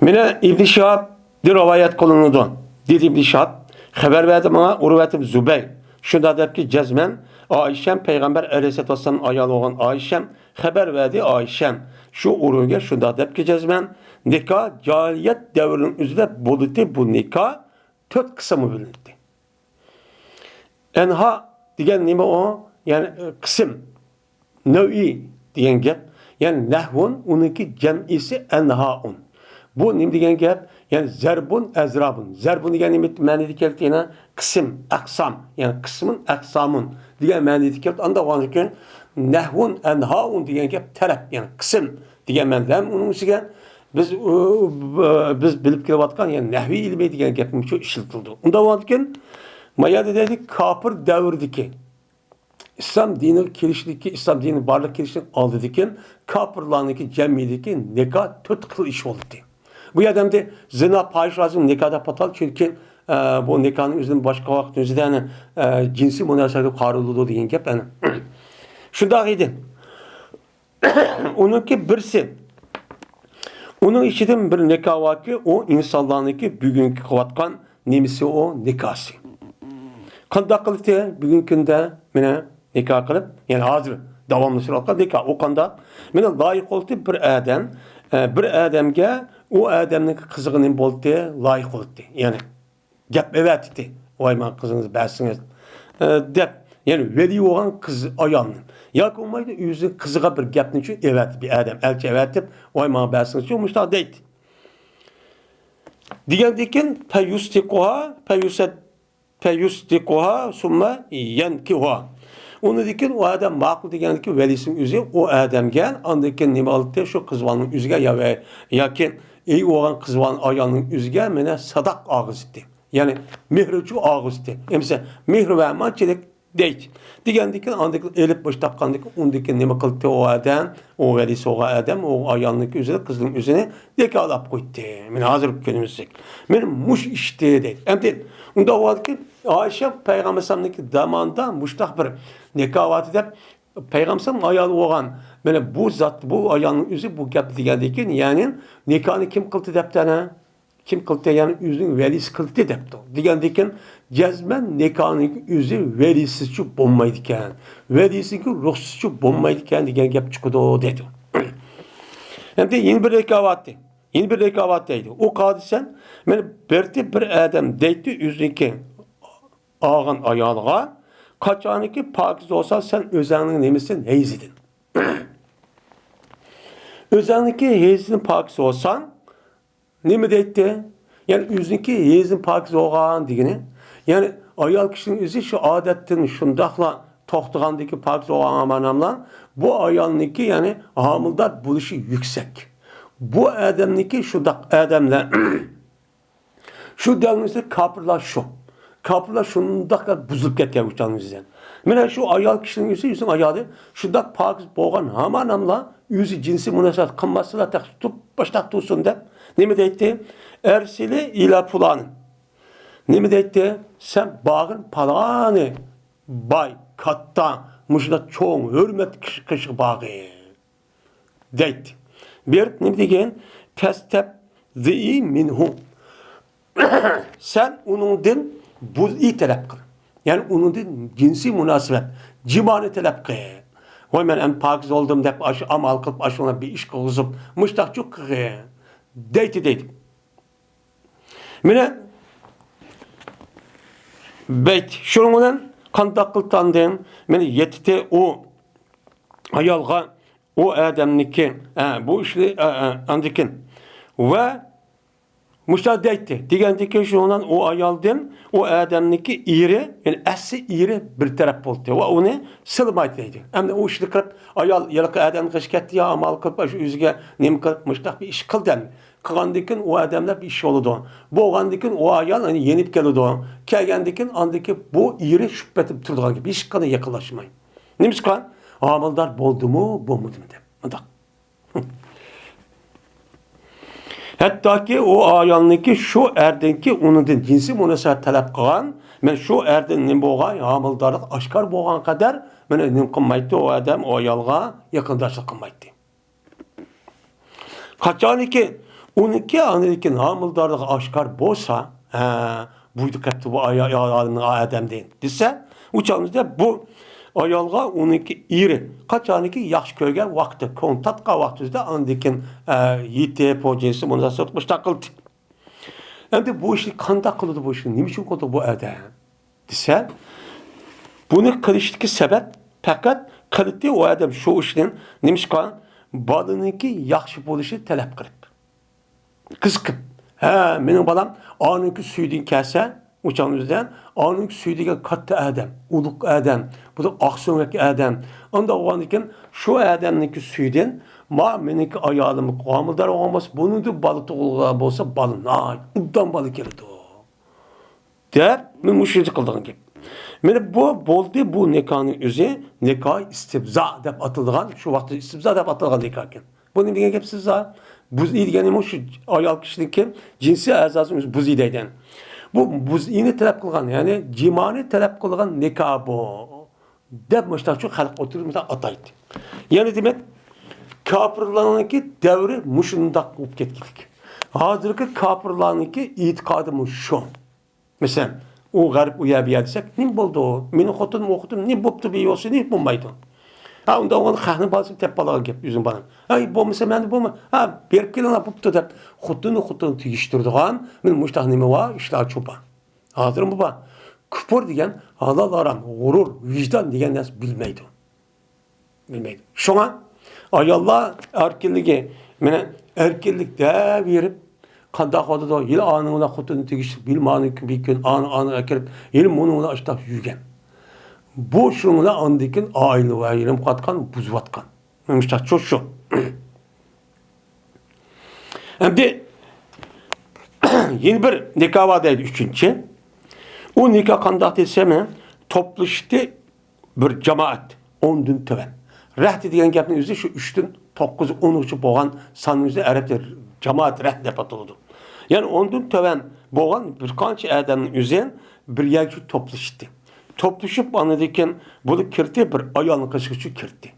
Mine İbn Şihab bir rivayet kılınudu. Dedi İbn Şihab, haber verdi bana Urvetim Zübey. Şunda der ki cezmen Ayşem Peygamber Aleyhisselatü Vesselam'ın ayalı olan Ayşem haber verdi Ayşem. Şu uruge şunda der ki cezmen nikah cahiliyet devrinin üzerinde bulutu bu nikah 4 kısmı bölündü. Enha diyen nime o? Yani kısım. Nev'i diyen gep. Yani nehvun onunki cem'isi enhaun. Bu nime diyen gep? Yani zerbun ezrabun. Zerbun diyen nime manidi kelti yani kısım, aksam. Yani kısmın aksamun diyen manidi kelti. Anda o anlıkken nehvun enhaun diyen gep taraf. Yani kısım diyen manidi. Hem onun üstüne biz bilip kelavatkan yani nehvi ilmi diyen gepim çok işletildi. Onda o anlıkken Mayada dedik kapır devirdiki. İslam dini kirişdiki, İslam dini varlık kirişlik aldı diken, kapırlarındaki cemiyedeki nikah 4 kıl iş oldu. Bu adam da zina payış lazım nikahda patal çünkü bu nikahın üzerinde başka vakit üzerinde yani, cinsi münasebeti karıldı diyen gep yani. Şunda idi. Onunki birisi. Onun içinden bir nikah var ki o insanlarındaki bugünkü kıvatkan nemisi o nikahı. Kanda kılıptı bugünkünde mene nikah kılıp yani hazır devamlı sürekli nikah o kanda mene layık oldu bir adamge o adamın kızının boldu layık oldu yani gap evet dedi vay man kızınız bersiniz dep yani veli olan kız ayağının ya olmaydı yüzü kızıga bir gapın için evet bir adam elçi evet dep vay man bersiniz için müştah deydi diyen peyustikuha feyusdikuha summa yenkiha. Onu dikin o adam makul diyen ki velisin üzü o adam gel andaki nime alıp şu kızvanın üzge ya ve yakin iyi olan kızvanın ayağının üzge mene sadak ağızdı. Yani mihrucu ağızdı. Emse mihru ve maçelik deyt. Diyen dikin andaki elip baş takkandık ondaki nime kılıp o adam o velisi o adam o ayağının üzerine kızın üzerine deki alap koydu. Mene hazır günümüzdeki. Mene muş işte deyt. Emdi onda o halde Ayşe Peygamber Sallallahu damanda muştah bir nekavat edip Peygamber Sallallahu ayalı olan böyle bu zat bu ayağının yüzü bu gap digendeki yani nikahını kim kıldı deptene kim kıldı yani yüzün velisi kıldı depto digendeki cezmen nikahının yüzü velisi şu bombaydıken velisi ki ruhsuz şu bombaydıken digen gap çıkıdı dedi. Hem de yeni bir rekavattı. Yeni bir rekavattaydı. O kadisen ben bir adam deydi yüzündeki ağın ayağlığa kaçaniki pakiz olsa sen özelliğin nemisin heyzidin. Özelliğindeki heyzidin pakiz olsan ne mi deydi? Yani yüzündeki heyzidin pakiz olağın digini. Yani ayal kişinin yüzü şu adetin şundakla tohtugandaki pakiz olağın manamla bu ayalındaki yani hamildar buluşu yüksek. Bu adamdaki şu adamla şu diagnozi kapırlar şu. Kapılar şunda kadar buzulup ketken uçağın yüzünden. Mene şu ayal kişinin yüzün ayağı şunda pakiz boğan hamanamla yüzü cinsi münasebet kılmasıyla tutup baştak tutsun de. Ne mi deydi? Ersili ila pulanın. Ne mi deydi? Sen bağın palanı bay katta muşda çoğun hürmet kışı bağı. Deydi. Bir ne mi degen? Testep zi minhu. Sen onun din buz'i talep kıl. Yani onun din cinsi münasebet, cimani talep kıl. Vay ben en pakiz oldum dep amal kılıp aşına bir iş kılıp müştak çok kıl. Deydi. Mine beyt şununla kandak kıltandım. Mene yetite o ayalga o adamniki bu işli andikin ve Muşta deydi. Degendeki şundan o ayaldan o adamniki iri, yani asli iri bir taraf oldu. Ve onu sılmaydı deydi. Hem de o işi kırıp ayal yalık adam kışketti ya amal kırıp yüzüge nem kırıp muşta bir iş kıldı. Kıgandikin o adamlar bir iş oldu. Bu oğandikin o ayal hani yenip geldi. Kelgendikin andaki bu iri şüphetip turduğu gibi iş kadar yakınlaşmayın. Neymiş kan? Amaldar boldu mu, bulmadı mı de. Hatta ki o ayalniki şu erdenki onun cinsi münasebet talep kılan, men şu erdenin boğan amildarlık aşkar boğan kadar men nim kılmaydı o adam o ayalga yakındaşlık kılmaydı. Kaçaniki 12 anelikin amildarlık aşkar bolsa, buydu kaptı bu ayalın adam deyin. Dese, uçağımızda bu ayalga 12 iri. Kaçaniki yaxşı körgen vakti, kontatka vaktizde andikin yiti, pocinsi, bunu da satmış takıldı. Hem de bu işi kanda kıldı bu işi. Niçin kıldı bu adam? Dese, bunu kılıştaki sebep, fakat kılıttı o adam şu işin, neymiş kan? Balınınki yaxşı buluşu talep kırıp. Kızkıp. Benim balam anınki suydun kelse, uçağımızdan, anınki suydun kattı adam, uluk adam, bu da aksiyonaki adam. Onda o anıken şu adamınki suydun, meniki ayağımı kıvamıldar olmaz, bunun da balıkta olsa balın. Udan balık geldi o. Der, ben müşrik kıldığım gibi. Mene bu boldu bu nikahın özü, nikah istibza dep atıldığan, şu vakti istibza dep atıldığan nikahken. Bunun diye hep istibza. Buz'i degeni şu ayal kişininki cinsi azasımız buz'i deyden. Bu buz'ini talep kılgan, yani cimani talep kılgan nikah bu. Dep müştak şu halk oturup ataydı. Yani demek kafirlarınki devri muşundak olup ketkidik. Hazırki kafirlarınki itikadı şu. Mesela o garip uyabiya desek, ne buldu o? Benim xotunum okutum, ne boptu bir yolsu, ne bulmaydı? Onda onun xahını balsın tep balağa gep yüzün bana. Bolmasa ben de bolma. Berip kelin boptu dep. Xotunu tiyiştirdiğen, men muştaq neme var? İşte çoban. Hazırım baba. Küfür degen, halal aram, gurur, vicdan degen nas bilmeydi. Bilmeydi. Şuna ayallah erkinligi, mene erkinlik de verip kanda kodu da yıl anına xotunu tiyiştir, bilmanı bir gün anı akirip, yıl mununa açtaq yügen. Bu şunla andikin aile ve yerim katkan buzvatkan. Müştak çok şu. Hem de yeni bir nikah vadeydi üçüncü. O nikah kandak desem topluştu bir cemaat. 10 dün töven. Rəhti diyen gapın yüzü şu 3'tün 9'u 10'u boğan sanımızda Arap'ta cemaat rəhti dep atıldı. Yani 10 dün töven boğan bir kanç adamın yüzün bir yerci topluştu. Topluşup anladıyken bunu kirti bir ayağını kaşıkçı kirti.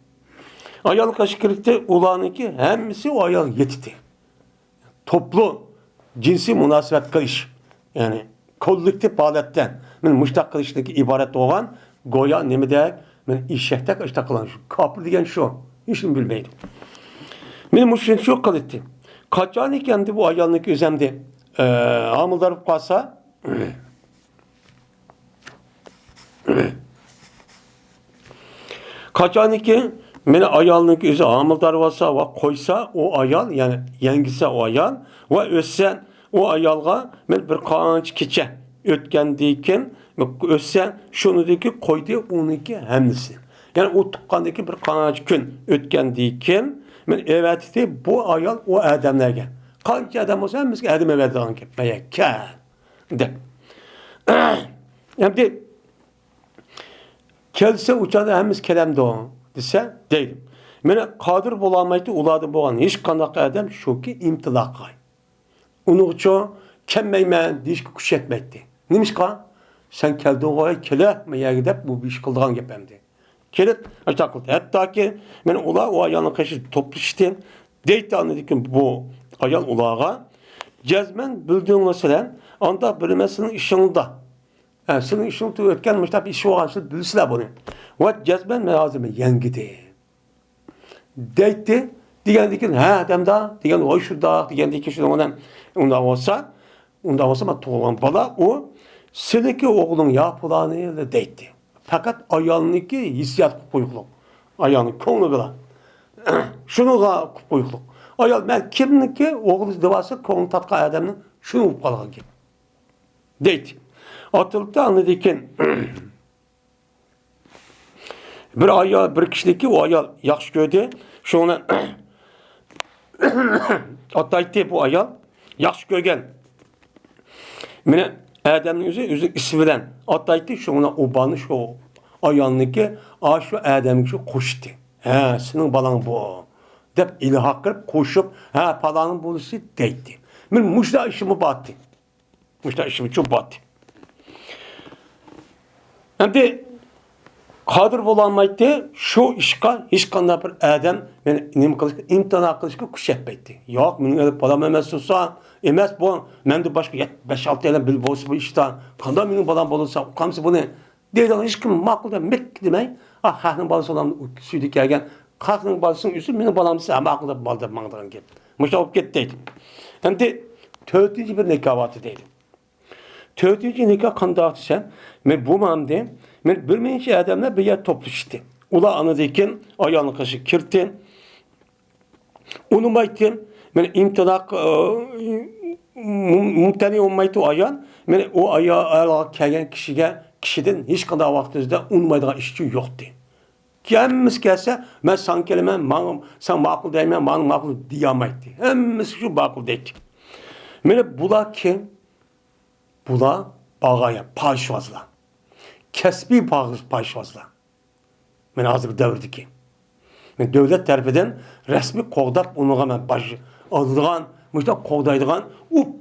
Ayağını kaşık kirti ulanınki hemisi o ayağı yetiti. Toplu cinsi münasebet kılış. Yani kollektif adetten. Men müştak kılıştaki ibaret olan goya nemi de men işekte kaçta kılan şu. Kapır diyen şu. Hiç bilmeydim. Men müşrik şu kılıttı. Kaçan iken de bu ayağındaki üzemde hamıldar kalsa kaçaniki meni ayalniki özü amildar olsa ve koysa o ayal yani yengise o ayal ve össen o ayalga men bir qanç keçe ötkendiyken össen şunudaki koydu onunki hemlisi. Yani o tukkandaki bir qanç gün ötkendiyken men evetdi bu ayal o adamlarga. Qanç adam olsa hemimiz adam evetdan gitmeye ka de. Yani kelse uçanda hemiz kelamda o dese deydim. Mene kadir bulamaydı uladı boğan hiç kandak adam şu ki imtilakay. Onu uço kemmeymen diş kuş etmekti. Neymiş kan? Sen keldin oya kele meye gidip bu bir iş kıldığın gepemdi. Kelet açta kıldı. Hatta ki mene ula o ayağını kaşı topluştu. Deydi anladı ki bu ayağın ulağa cezmen bildiğin mesela anda bilmesinin işinde. Senin işini ötkenmiş tabi işi olan şey bilsiler bunu. Ve cezben mezime yengidi. Deydi, diyen adamda, diyen o şurada, diyen şurada onda olsa ama tuğulan bala o seninki oğlun yapılanıyla deydi. Fakat ayağındaki hissiyat koyukluk. Ayağının konu bile. Şunu da koyukluk. Ayağın ben kimlik ki oğlu devası konu tatka adamın Şunu olup kalgan gep. Deydi. Atılıkta anladıyken bir ayal, bir kişideki o ayal yaxşı gördü. Şuna ataydı bu ayal yaxşı görgen. Mene Adem'in yüzü ismilen ataydı şuna obanı şu ayalniki şu Adem'in şu koştu. He, senin balan bu. Dep ilhak kırıp koşup palanın bulusu deydi. Men muşda işimi battı. Muşda işimi çok battı. Hem de kadir bolanmaydı şu işka hiç kanda bir adam men nim kılış imtina kılışka kuş etmeydi. Yok men öyle balam emas olsa emas bu men de başka 5-6 yıl bil bolsa bu işte kanda menin balam bolsa kamsı bunu deydi hiç kim makul demek demey. Haqning balası olan süydü kelgen haqning balasının üstü menin balamsa makul balda mangdagan gep. Muşta olup ketdi deydi. Hem de 4-cü bir nekavatı deydi. 4-cü nikah kanda sen men bu mamde men bir mençe adamlar bir yer topluştu. Ula anadayken ayağını kaşı kirtti. Onu baytım. Men imtilak mumtani olmaydı o ayağın. Men o ayağı kelgen kişiden hiç kadar vaxtınızda unmaydığı işçi yoktu. Kimimiz gelse ben san kelime sen makul deymen bana makul diyamaydı. Hemmisi şu makul deydi. Men bula kim? Bula bağaya, paşvazla. Kesbi paşvazla. Men hazır devrdiki. Men devlet tarafından resmi qoğdap onuğa men baş aldıgan, müşta qoğdaydıgan,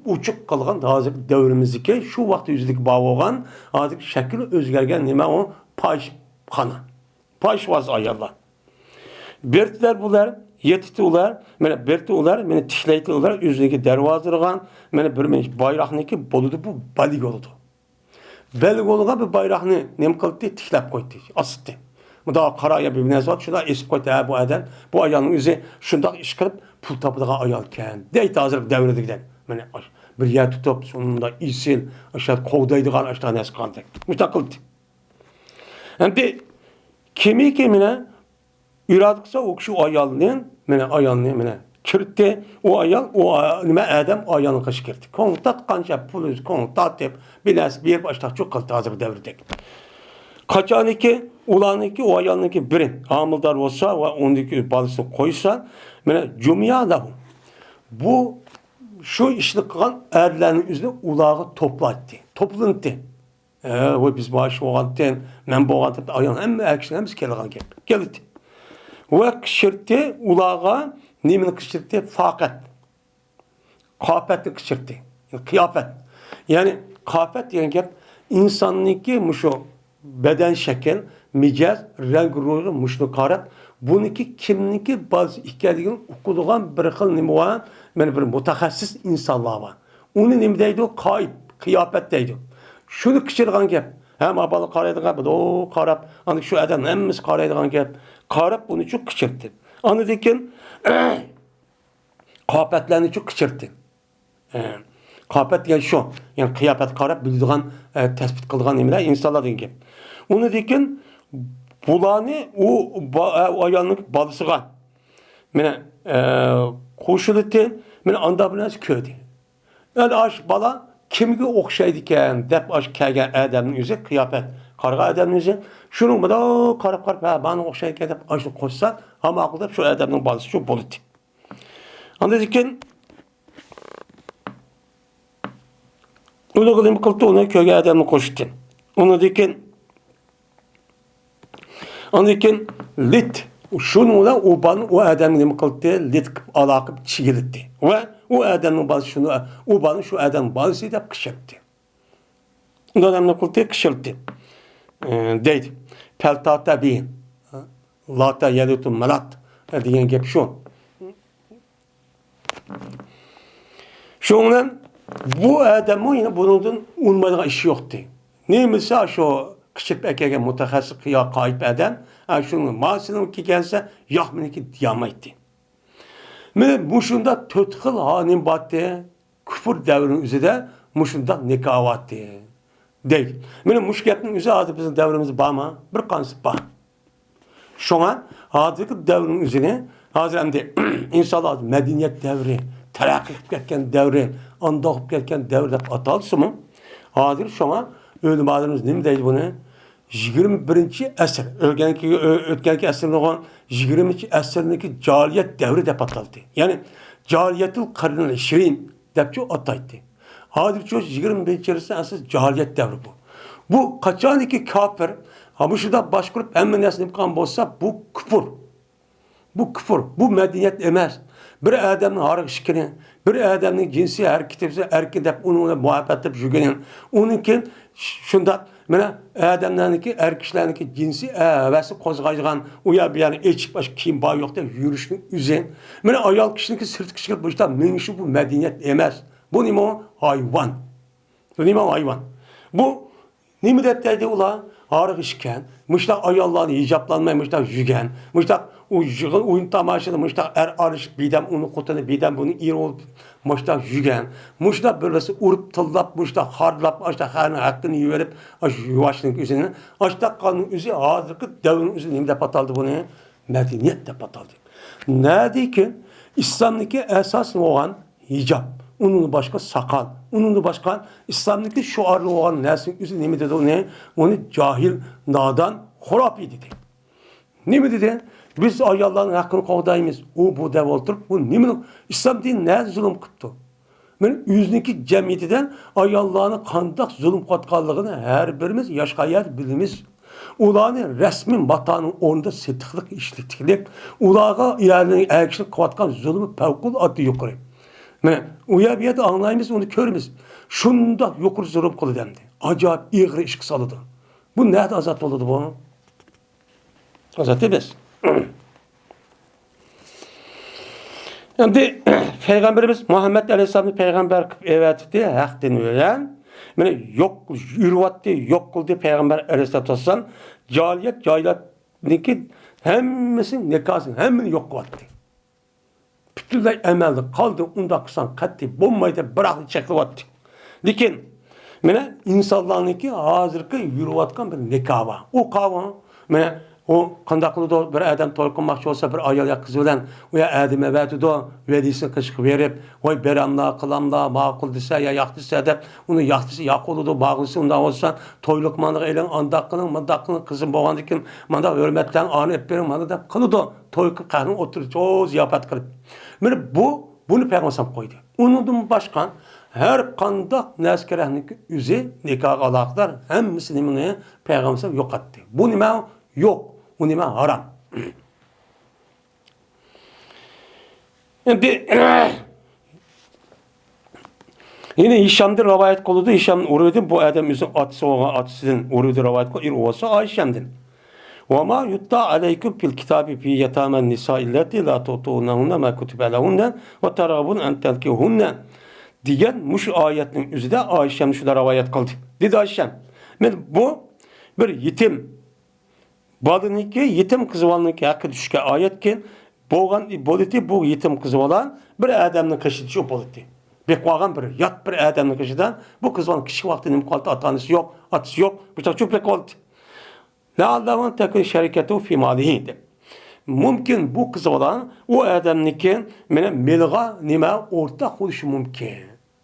uçuk kalgan hazır devrimizdeki şu vakti yüzüdeki bağ olgan, hazır şekil özgergen nime o paşxana. Paşvaz ayarlar. Bertler bular, yetiti ular, mene berti ular, mene tişleyti ular, yüzündeki dervazırgan, mene bir menç bayraqniki boludu bu balig oldu. Balig olduğa bir bayraqni nem kıldı, tişlep koydu, asıttı. Bu da karaya bir nezvat, şuna esip koydu bu adam, bu ayağının yüzü şundak iş kırıp pul tapıdağa ayalken. Deydi hazır devredikten. Mene bir yer tutup sonunda isil, aşağı kovdaydıgan aşağı neskandı. Müstakıldı. Hem de kimine İradıksa o kişi ayalının, mene kirtti, o ayal, nime Adem ayalını kaşı kirtti. Kontat kanca puluz, kontat hep, bilas bir başta çok kaldı hazır devredek. Kaçaniki, ulaniki, o ayalınki biri, amıldar olsa ve ondaki balısını koysa, mene cümya lahu. Bu, şu işlik kalan erlerin üzerine ulağı toplattı, toplandı. Ve biz maaşı oğanten, men bu oğanten, ayalın hem erkişin hem kelgan geldi. Ve kışırttı ulağa nemin kışırttı fakat kıyafetli kışırttı. Yani kıyafet. Yani kıyafet yani gep insanlıki muşu beden şekil, micaz, renk ruhu muşnu karat. Buniki kimniki bazı hikayelerin okuduğun bir xil nimi var. Yani bir mutakassis insanlar var. Onu nimi deydi o kıyafet deydi. Şunu kışırgan gep. Hem abalı karaydıgan o karap. Hani şu adam hemimiz karaydıgan gep. Karap bunu çok kışırttı. Anladın kıyafetlerini çok kışırttı. Kıyafet yani şu. Yani kıyafet karap bildiğin tespit kıldıgan emirler insanlar deyin ki. Onu dikin bulanı o ayağının balısıga. Mene koşulutu mene anda biraz köydü. Yani aş bala kimge okşaydıken dep aş kelgen adamın yüzü kıyafet. Karga adamın yüzü. Şunun da karap bana okşaydıken dep aşını koşsa ama akılda şu adamın balısı çok bolutu. Anladın onu kılayım kıldı ona köyge adamını koştu. Onu dikin lit şunu da o adamın kıldı lit alakıp çiğirdi. Ve o adamın bazı şunu o şu adamın bazı da kışırttı. O adamın kıldı kışırttı. Deydi. Pelta tabi. Lata yelutun malat. Diyen gep şu. Şundan bu adamın yine bunun unmadığı işi yoktu. Neymişse şu kışıp ekegen mutakassis kıya kayıp adam, şunun masının ki gelse yakmını ki diyamaydı. Mene muşunda tötkıl hanin battı, küfür devrinin üzerinde muşunda nekavattı. Değil. Mene muş gepinin üzerinde adı bizim devrimiz bağma, bir kanısı bağ. Şuna adı devrinin üzerine hazır hem de insanlar medeniyet devri, taraqqiy qilib ketgan davri, anda qilib ketgan davr deb atalsimi? Hozir şuna ölümadınız nima deydi buni? 21-asr, o'tganki asrning olgan 20-asrniki jahiliyat davri deb ataldi. Ya'ni jahiliyatul qarnil 20 debçi ataydı. Hozir şu 21-asr jahiliyat davri bu. Bu qachoniki kafir, bu shuda bosh qurib hamma narsani qilgan bo'lsa, bu kufr. Bu kufr, bu medeniyet emas. Bir adamning harik ishkini, bir adamning jinsiy harakati bo'lsa, erkin deb uni muhabbet deb yurgan. Uningki shunda mana adamlarniki, erkishlarniki jinsiy havasi qo'zg'aydigan, u yer bu yerni echib bosh kiyim bor yo'q deb yurishning o'zi. Mana ayol kishiniki sirtqi chiqib bo'lsa, menga bu medeniyet emas. Bu nima? Hayvon. Bu nima hayvon? Bu nima deb deydi ular? Harik ishkan, muştaq ayollarni hijablanmay muştaq yurgan, muştaq oyun tamaşada muştaq arışıp bidam onu qotini bidam bunu ir olup muştaq yurgan, muştaq birisi urib tillab, muştaq hardlab, muştaq xarni haqqini yiverib, yuvaşning o'zini, muştaq qanning o'zi hozirgi davrning o'zi nima deb ataldi buni? Medeniyet deb ataldi. Nadiki İslamniki asas bo'lgan hijab. Onun başka sakal, onun başka İslam'daki şuarlı olan nesin üzü ne mi dedi onu cahil, nadan, hurafi dedi. Ne mi dedi? Biz ayalların hakkını kovdayımız. O bu dev oturup bu ne mi? İslam değil ne zulüm kıttı? Ben yüzdeki cemiyetiden ayallarını kandak zulüm katkanlığını her birimiz yaşkayet bilimiz. Ulanı resmi vatanın onda sıtıklık işletiklik, ulağa ilerlerin erkişlik katkan zulümü pevkul adı yukarı. Mene uya bir yerde anlayımız onu körümüz. Şunda yokur zulüm kılı demdi. Acayip iğri iş kısalıdı. Bu nerede azat oldu bu? Azat değil Şimdi Peygamberimiz Muhammed Aleyhisselam'ın peygamber evet diye hak deniyor yani. Mene yok yürüvattı, yok kıldı Peygamber Aleyhisselam. Cahiliyet'deki hemmesin nekasın, hemmini yok kıvattı. Bütünlüğü emeldi, kaldı, onda kısan katli, bombaydı, bıraktı, çeklivattı. Lakin, mene insanlarınki hazırki yürüvatkan bir nekava. O kava, mene o kandaklı da bir adam toykunmakçı olsa bir ayal kızı bilen, o ya adım evveti de vedisini kışkı verip, oy beramla, kılamla, mağkul dese ya yaktıysa da, onu yaktısı, yak oludu, bağlısı ondan olsa, toyluk manlık eylen, mandakının kızın boğandıkin, mandak hürmetten anı öpberin, mandak da kılıdı, toykun karnın oturup, o ziyafet kılıp. Mene bunu Peygamber koydu. Onun başkan, her kandak neskerehlik yüzü, nikah alaklar, hem Müslümanı Peygamber yok etti. Bu nime yok. Bu nime haram. Şimdi yine Hişam'da rivayet koludu. Hişam'ın uğrudu. Bu adam yüzün atısı olan atısının uğrudu rivayet koludu. İruvası Ayşem'din. وَمَا يُتَّى عَلَيْكُمْ فِي الْكِتَابِ فِي يَتَامَى النِّسَاءِ اللَّاتِي لَا تُؤْتُونَهُنَّ مَا كُتِبَ لَهُنَّ وَتَرَغَبُونَ أَنْ تَنكِحُوهُنَّ diyen muş ayetinin üzü de Ayşem şurada rivayet kıldı. Dedi Ayşem. Bu bir yetim balınınki yetim kızı olanınki hakkı düşke ayetken bu yetim kızı olan bir adamın kışıdışı o boliti. Bekvagan bir yat bir adamın kışıdan bu kız olan kişi vaktinin kaldı atanısı yok, atısı yok. Bu çok çok kaldı. La Allah'ın tekrar şeriketi fi malihi. Mümkün bu kız olan o adamınki benim melga nime ortak oluşu mümkün.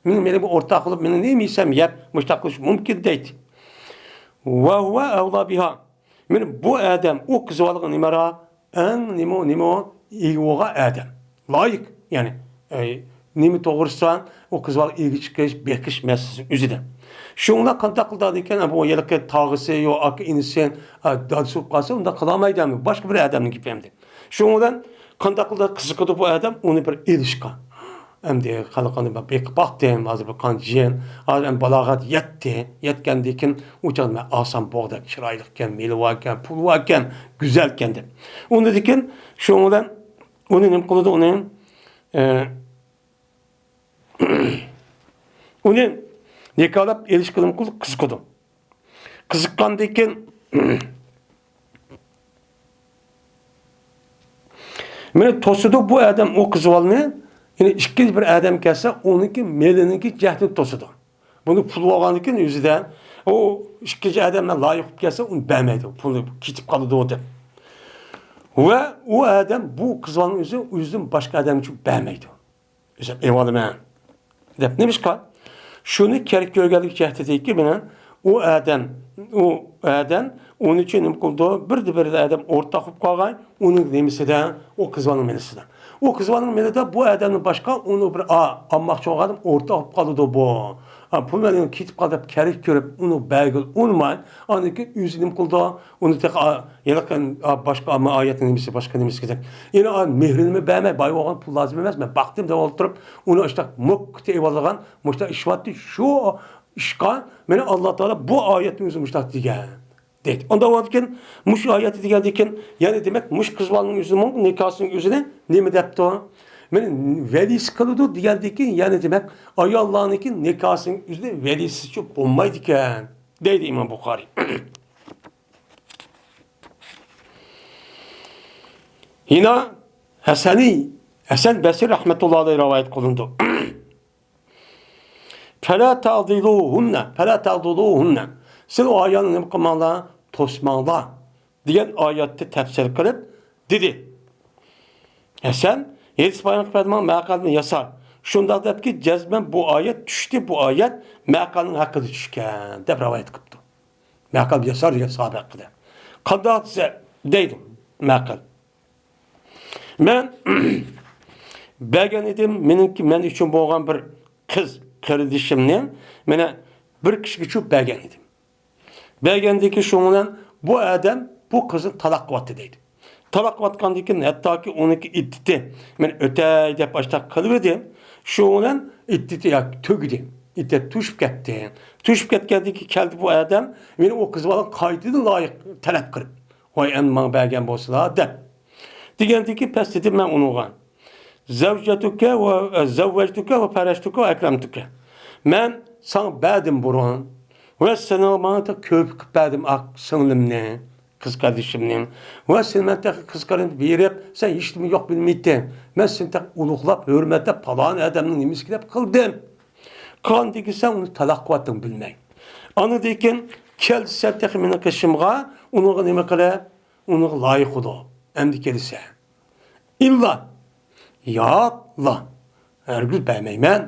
Benim bu ortak olup benim neymişsem yap müştak oluşu mümkün değil. Ve huve evla biha. Benim bu adam o kız olan nimera en nimo ilgoğa adam. Layık yani nimi doğursan o kız olan ilgi çıkış bekiş meselesi üzüden. Şunla kantak kıldadıyken bu yelke tağısı yok, akı inisen, dadısı kalsa onda kılamaydı mı? Başka bir adamın gibi hem de. Şundan kantak kılda kızıkıdı bu adam, onu bir ilişka. Hem de kalıkanı bek baktım, hazır bir kanciyen, hazır balagat yetti, yetkendiyken uçan asan boğda, çıraylıkken, mili varken, pul varken, güzelken de. Onu dedikken, şundan, onun hem kılıdı, onun nikahlıp ilişkilim kılıp kızıkıdım. Kızıkkandayken mene tosudu bu adam o kızıvalını yine işkiz bir adam gelse onunki melininki cehdini tosudu. Bunu pul oğanlıkken yüzüden o işkiz adamla layık gelse onu beğenmedi. Pulu kitip kalıdı o da. Ve o adam bu kızıvalının yüzünden başka adam için beğenmedi. Üzüp evalıman. Dep nemişka? Şunu kerik görgəlik cəhdədik ki, o adam onun için nim qıldı, bir adam ortaq olub qalğan, onun nemisi de o kızvanın melisi de. O kızvanın meli de bu adamın başqa onu bir almaqçı olğadım, ortaq olub qalıdı bu. Pul melini kitib qalıp, kerik görüp, onu bəgil olmayın. Anı ki, üzünüm qıldı, onu tek başqa ama ayetin nemisi, başqa nemisi gidecek. Yani mehrinimi bəmək, bay olğan pul lazım emez. Ben baktım da oturup, onu işte mukti evalığan, muşta işvatdı, şu işqa, meni Allah Teala bu ayetin üzü muşta digen. Deydi. Onda varken, muş ayeti digendiyken, yani demek muş kızvalının üzünün, nikahsının üzüne, ne mi depti o? Meni velisi kılıdı digendiyken, yani demek, ay Allah'ın nikahsının üzüne velisi çok olmaydı iken. Deydi İmam Bukhari. Yine Hasan Basri rahmetullahi aleyhi rivayet kılındı. فَلَا تَعْضِلُوهُنَّ Siz o ayağını ne kılmalı? Tosmağla diyen ayette tefsir kılıp dedi. Hasan Yedis bayrak verdiğim mekalını yasar. Şunda da ki cezben bu ayet düştü, bu ayet mekalının hakkı düşken. Dep rivayet kıptı. Mekal yasar diye sahabe hakkıda. Kadat size deydim mekal. Ben belgen edim, men için boğan bir kız kardeşimle mene bir kişi küçük belgen edim. Belgendeki şundan bu adam bu kızın talak vattı deydi. Talak vatkandikin hatta ki onunki ittiti. Men ötey dep başta kılıverdim. Şundan ittiti ya tögüdü. İttet tuşup gitti. Tuşup ketgendiki geldi bu adam. Meni o kız bana kaydı layık talep kırıp. Vay en man belgen bolsa dep. Digendiki pes dedim ben onuğa. Zevcetuke ve zevvectuke ve pereştuke ve ekremtuke. Men sana bədim burun. Ve sana bana da köp bədim sınırımla, kız kardeşimle. Ve sen de kız kardeşim verip, sen hiç mi yok bilmiyordun. Ben seni de uluqlap, hürmetle palan adamın nemiskilep kıldım. Kan ki sen onu talak vattın bilmeyin. Anı deyken, keldi sen tekimini kışımğa, onu neme kılap, onu layık odu. Emdi kelise. İlla, ya Allah, ergül bəymeymen,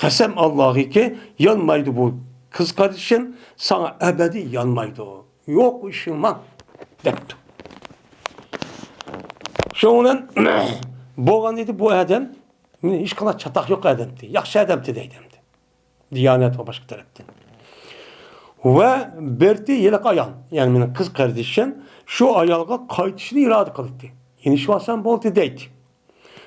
kasem Allah'ı ki, yanmaydı bu kız kardeşin, sana ebedi yanmaydı o. Yok ışınman, depti. Şunun, boğan dedi bu adam, hiç kadar çatak yok adamdı, yakşı adamdı deydimdi. Diyanet ve başka taraftan. Ve berti yelek ayan, yani benim kız kardeşim, şu ayalga kayıtışını irade kılıktı. Yani şu asan boltu deydi.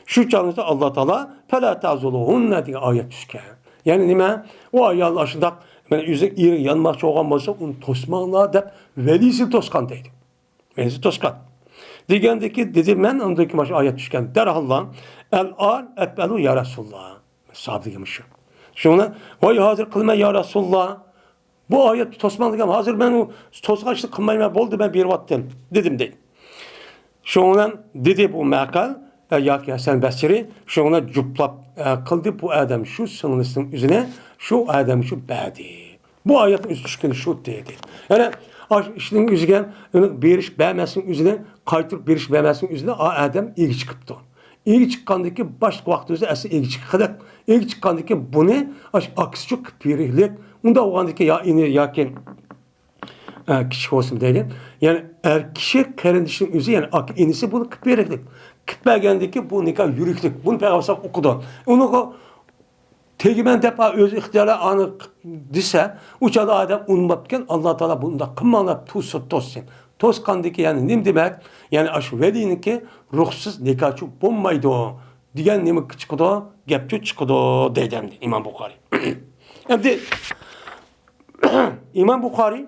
Şu canlıda Allah Teala فَلَا تَعْزُلُهُنَّ diye ayet düşken. Yani nime? O ayağın aşında yüzük iri yanmak çoğan olsa onu tosmanlığa da velisi toskan deydi. Velisi toskan. Digendeki dedi ben ondaki başı ayet düşken. Derhallah el-al ebbelu ya Resulullah. Sahabe demişim. Şuna vay hazır kılma ya Resulullah. Bu ayet tosmanlığa hazır ben o toskançlık kılmayma boldu ben bir vaktim dedim değil. Şuna dedi bu mekal ya ki Hasan Basri şuna cuplap kıldı bu adam şu sınırlısının üzerine şu adam şu bədi. Bu ayet üstüşkün şu dedi. Yani işinin üzügen beriş bəməsin üzerine kaytırıp beriş bəməsin üzerine adam ilgi çıkıptı. İlgi çıkkandaki başka vaxtımızda əsli ilgi çıkıdak. İlgi çıkkandaki bu ne? Aksi çok pirihlik. Onda oğandaki ya ini ya ki kişi olsun değil. Yani kişi kardeşinin üzü yani inisi bunu kıpiriklik. Kıpbergendeki bu nikah yürüklük. Bunu Peygamber okudu. Onu tegimen defa öz ihtiyarı anı dise uçalı adam unutken Allah Teala bunda kımmanla tuzsu tozsun. Toz kandaki yani nim demek yani aşı velinin ki ruhsuz nikahçı bombaydı o. Diyen nimi çıkıdı, gepçü çıkıdı dedemdi İmam Bukhari. Şimdi İmam Bukhari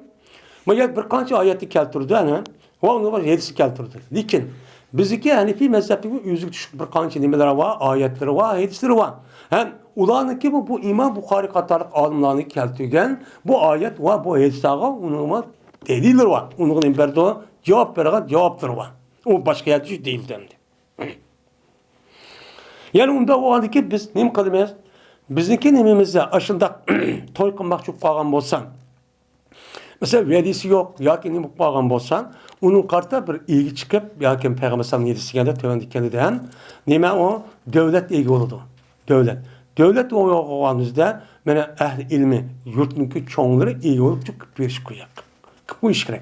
Mayat bir kanca ayeti keltirdi ana. Ve onu var yedisi keltirdi. Lakin bizdeki Hanefi mezhebi yüzük düşük bir kanca nimeler var, ayetleri var, hadisleri var. Hem ulanı ki bu İmam Bukhari katarlık alimlerini keltirgen bu ayet ve bu hadisleri onun delilleri var. Onun imberdo cevap veren cevapları var. O başka yer düşük değil demdi. Yani onda o anda ki biz nim kılmayız. Bizdeki nimimizde aşında toy kılmak çok pahalı olsan mesela velisi yok, yakin nimuk bağın bolsan, onun karta bir ilgi çıkıp, yakin Peygamber sallallahu aleyhi ve sellem yedisi geldi, töven dikeni deyen, nime o devlet ilgi oldu. Devlet. Devlet olğanızda mana ahli ilmi yurtniki çoğunları iyi olup çok bir koyak. Bu iş gerek.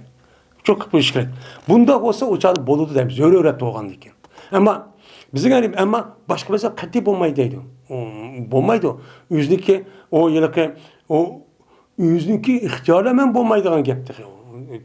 Çok bu iş gerek. Bunda olsa uçağı boludu deymiz. Öyle öğretti olğan diken. Ama bizim yani ama başka mesela katı bulmayı deydi. Bulmaydı. Yüzdeki o yılki o yüzdeki ihtiyarla men bulmaydıgan gepti.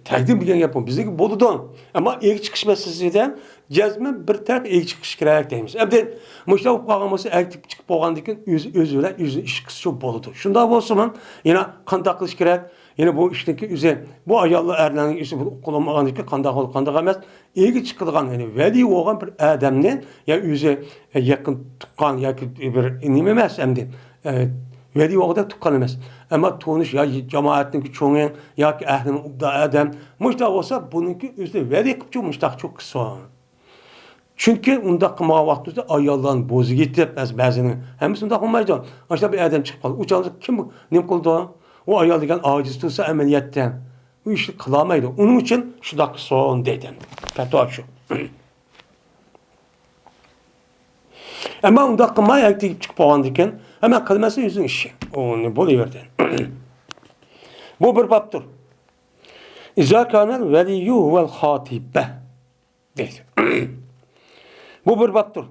Təqdim bilən yapın. Bizdeki boludan. Ama ilk çıkış meselesinden cezme bir taraf ilk çıkış gerek deyimiz. Əbden müştəq qalması ilk çıkıp bolğandıkən özüyle iş kısı çok boludu. Şunda bolsa yine qandaq qilish gerek. Yine bu işteki üze bu ayallı erlerin işi kullanmağındaki qandaq emas. İlk çıkılgan yani veli olğan bir adamın ya üze yakın tuqqan ya bir nime emas əmdi. Veli olğanda tuqqan emas. Ama tonuş ya cemaatninki çoğun ya ki ahlinin adam müştaq olsa bununki üstü veli kıpçı müştaq çok kısa. Çünkü unda qılmağa vaxtında ayalların bozu getib bəzini. Həmisi unda qılmaydı. Aşağı bir adam çıxıb qaldı. Uçağınızda kim nim qıldı? O ayal degan aciz tutsa əməliyyatdan. Bu işi qılamaydı. Onun için şudak son dedim. Fətva şu. Ama unda qılmaya ayıqlayıb çıxıb olğandıkən hemen kılması yüzün işi. O ne buluyordu? Bu bir babdır. İzâ kânel veliyyuhu vel hâtibbe. Bu bir babdır.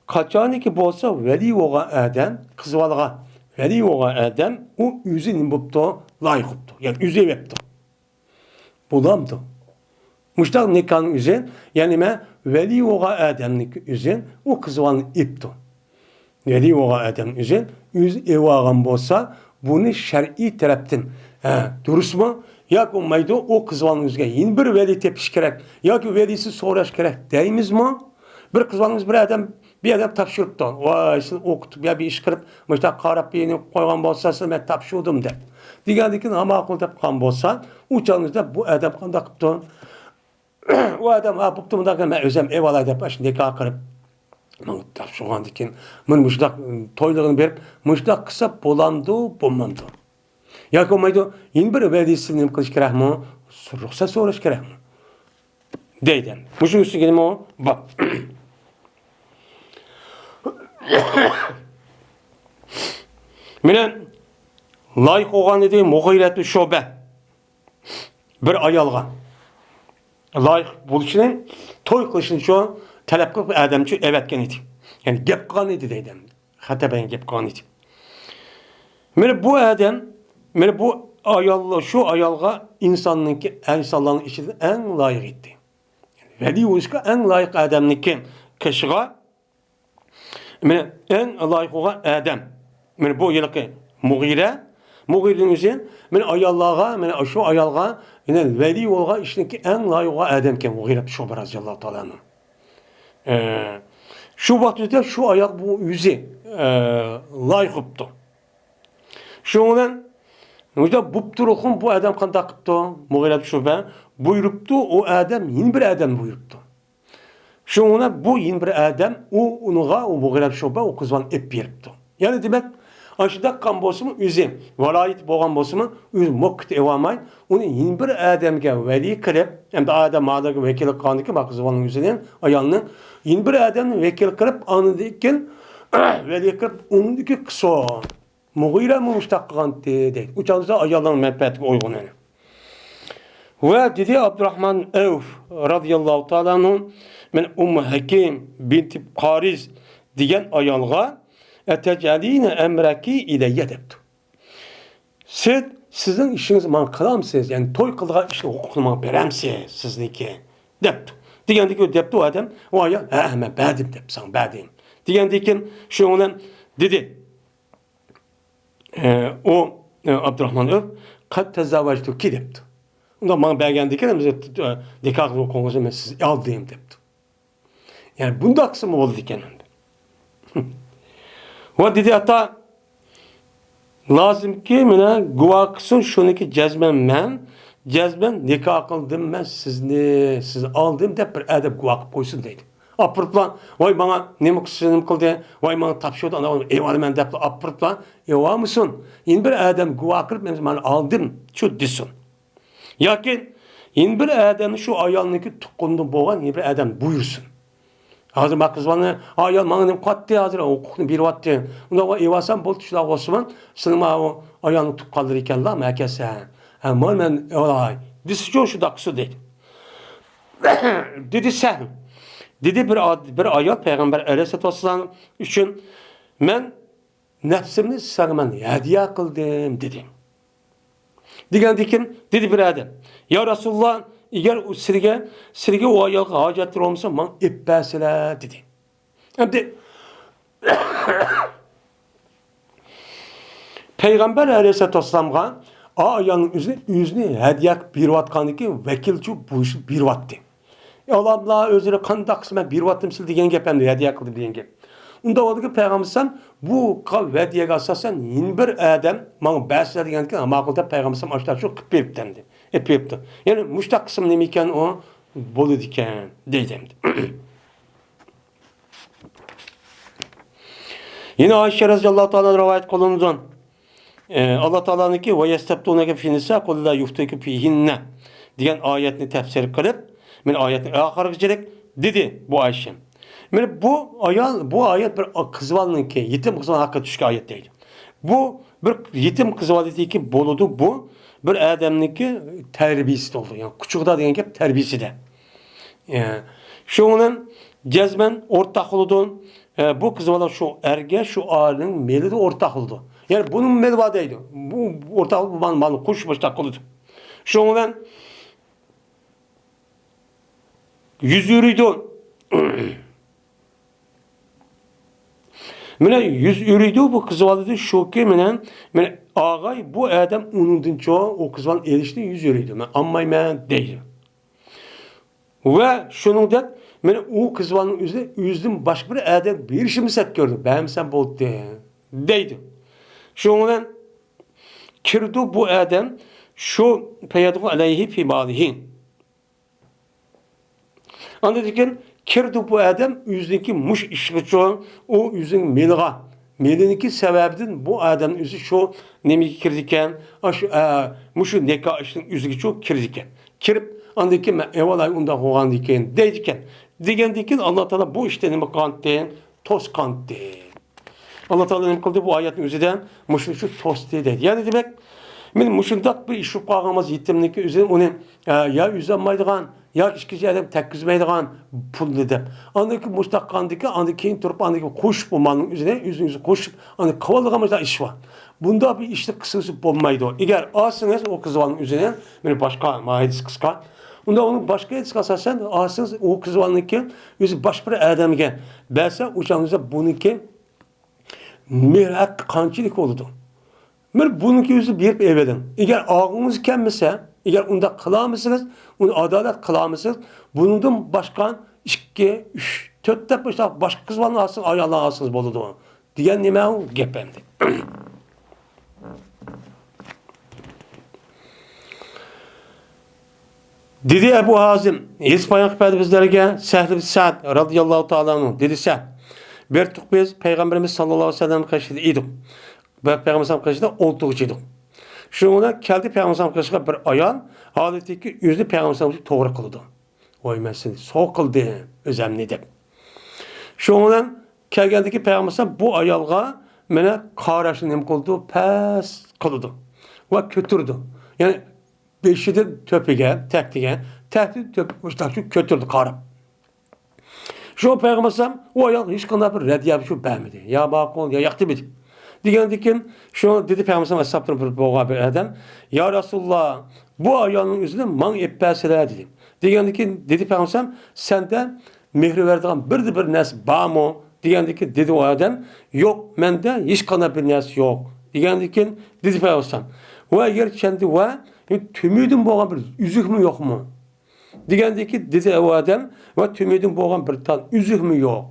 Kaçani ki bolsa veli oğa adam, kızvalığa veli oğa adam o yüzünün buptu, layıkıptı. Yani yüzü yaptı. Bulamdı. Muştaq nikahın yüzün, yani ben veli oğa adamın yüzün o kızvalını ipti. Veli oğa adamın yüzün, yüz evağın bolsa bunu şer'i taraftan dürüst mu? Ya ki olmaydı o kızvalının yüzüne yeni bir veli tepiş gerek. Ya ki velisi soraş gerek deyimiz mi? Bir kızvalınız bir adam tapşırıptı. Vay sen okutup ya bir iş kırıp müştaq qarab beni koygan bolsa sen ben tapşırdım de. Digandikin ama akıl tapqan bolsa uçağınızda bu adam qandaq qıptı. O adam ha buptu mundaq men özüm ev alay dep baş nikah qırıp men tapşırgandikin men müştaq toylığını berip müştaq qısa bolandı bolmandı. Ya ki olmaydı yeni bir velisini nim qilish kerakmi? Ruxsat so'rash kerakmi? Deydi. Muşu üstüne o bak. Menen layık olğan dedi Muğiretli Şobe bir ayalğa layık buluşunun toy kılışını şu talep kılıp adamçı evetken idi. Yani gep qılan idi deydim. Hatta ben gep qılan idi. Mene bu adam mene bu ayalğa şu ayalğa insanların içinde en layık idi. Veli oluşka en layık adamın kim? Kışığa mene en layık olan adam. Mene bu yılki Muğire'nin üzerine mene ayallığa, mene şu ayallığa yine veli olğa işteki en layık olan adam kim? Muğire Şobe radıyallahu ta'ala. Şu vakitte şu ayak bu yüzü layıkıptı. Şundan işte bupturuğun bu adam qandaq qıptı? Muğire Şobe buyuruptu o adam yeni bir adam buyuruptu. Şuna bu yeni bir adam o Muğire Şobe o kızvan ep beripti. Yani demek aşıda kan bolsun üzüm valayet bolğan bolsun üzüm mokit evamay onu yeni bir adamga veli qilib hem de adam mağdaki vekili qandıki bak kızvanın yüzünden ayalının yeni bir adam vekil qilib anıdikin veli qilib onundaki kısa Muğire muştaq qılgan deydi. Uçağınızda ayalının menfaatine uygun yani. Ve dedi Abdurrahman Evf radıyallahu ta'ala anhum men Hakim binti Qariz diyen ayalğa eteceline emreki ileyye deptu. Sizin işiniz bana kılamsınız. Yani toy kıldığa işte hukukunu veremsiz sizdeki. Deptu. Digendeki deptu o adam o ayal hemen bədim depsan bədim. Digendekin şu olan dedi o Abdurrahman Evf kat tezavvactu ki deptu. Ondan bana belgendeki de nikahlı konusu ben sizi aldığım deptu. Yani bunda kısmı oldu diken. Ve dedi hatta lazım ki mene guva kısın şununki cezmen nikah kıldım ben sizi aldım de bir edep guva koysun deydi. Apırtla vay bana ne kısınım kıldı vay bana tapşıyordu ana eyvallah ben de apırtla eva mısın? Yine bir adam guva kılıp ben aldım şu disin. Yakin yine bir adamın şu ayağındaki tukkundu boğan yine bir adam buyursun. Hazır bak kızvanı ayol mağınım kattı hazır hukukunu bir vattı. Onda o evasan bol tuşlar Osman sınıma o ayağını tutup kalır iken la mekese. Ama ben olay. Disi şu daksı dedi. Dedi sen. Dedi bir ayol peygamber aleyhissalatu vesselam için ben nefsimni sana hediye kıldım dedim. Degandikin dedi bir adam. Ya Resulullah eğer sirge o ayolga hacettir olmasa man ipbasila dedi. Hem Peygamber aleyhissalatu vesselam'a ayolun yüzünü hediye bir vatkanı ki vekilçu bu işi bir vattı. Allah özüne kandak kısmen bir vattım sil diyen gep hem de hediye kıldı diyen gep. Unda oldu ki Peygamber bu vediyege asasen yeni bir adam bana bahseder diyen ki ama akılda Peygamber açlar şu kıp verip dendi. Yaptı. Yani müştak kısım neyken o bolu diken dedim. Yine Ayşe radıyallahu ta'ala rivayet kılındı. Allah Teala'nın ki ve yestebtuneke fi nisa kul la yuftaki fihinne diyen ayetini tefsir kılıp men ayetin ahircilik dedi bu Ayşe. Yani bu ayet bir kızvalının ki yetim kızvalın hakkı düşük ayet değil. Bu bir yetim kızvalının ki boludu bu bir adamın ki terbiyesi oldu. Yani küçükda diyen ki terbiyesi de. Şunun cezmen ortak oldu. Bu kızvala şu erge şu ağrının meli de ortak oldu. Yani bunun meli var değil. Bu ortak oldu bana kuş başta oldu. Şunun yüz yürüydü. Mene yüz yürüydü bu kızvalıdı şu ki mene ağay bu adam unudun çoğu o kızvalın erişti yüz yürüydü. Amma men değil. Ve şunun da mene o kızvalın yüzüm başka bir adam bir işimi set gördü. Benim sen bol deydi. Şundan kirdi bu adam şu peyadu aleyhi fi balihin. Anladın kirdi bu adam yüzdeki muş işgıçı o yüzün milga. Miliniki sebebden bu adamın yüzü şu nemi kirdiken muşu neka işin yüzü çok kirdiken. Kirip andaki evalay unda hoğan diken deydiken. Digen diken Allah Teala bu işte nemi kantten toz kantten. Allah Teala nemi kıldı bu ayetin yüzüden muşu şu toz dedi. Yani demek men muşundak bir iş yapağımız yetimlik üzerine onu ya yüzlenmeydiğen ya kişi adam tekkizmeydiğen pul dedim. Andaki muştakkandaki andaki turup andaki kuş bulmanın üzerine yüzünüzü koşup andaki kavalığımızda iş var. Bunda bir işte kısası olmaydı o. Eğer alsınız o kızvanın üzerine beni başka mahidis kıska. Onda onun başka edis kasasen alsınız o kızvanınki yüzü baş bir adamge. Belse uçağınızda bununki merak kançilik oldu. Men bununki yüzü bir eveden. Eğer ağınız kelmese, eğer onda kılamısınız, onu adalet kılamısınız, bunun başkan 2, 3, 4 başka başka kızlarını alsın, ayağına alsınız boludu. Diyen neme o gependi. Dedi Ebu Hazim, İspayan kıpedi bizlerge Sehl-i Sa'd radıyallahu ta'ala anhu. Dedi Sehl, bir tuk biz Peygamberimiz sallallahu aleyhi ve sellem kaçtı idik. Peygamber sallallahu aleyhi ve sellem oltuğucuyduk. Şuna geldi Peygamber sallallahu aleyhi ve sellem bir ayan, adeteki yüzlü Peygamber sallallahu aleyhi ve sellem doğru kıldı. Oy mesele soğuk kıldı, özemli de. Şuna gelgendeki Peygamber sallallahu bu ayalga mene karaşın hem kıldı, pes kıldı. Ve kötürdü. Yani beşidir töpüge, tektige, tekti töpüge, kötürdü karım. Şu Peygamber sallallahu o ayal hiç kadar bir reddiye bir şey beğenmedi. Ya bakın ya yaktı bir. Digendikin şu dedi Peygamber hesaptırıp bir boğa bir adam. Ya Resulullah bu ayağının yüzüne man epbesele dedi. Digendikin dedi Peygamber senden mehri verdiğin bir nes bamo. Digendikin dedi o adam yok mende hiç kana bir nes yok. Digendikin dedi Peygamber ve eğer kendi ve tümüdün boğan bir üzük mü yok mu? Digendikin dedi o adam ve tümüdün boğan bir tan üzük mü yok?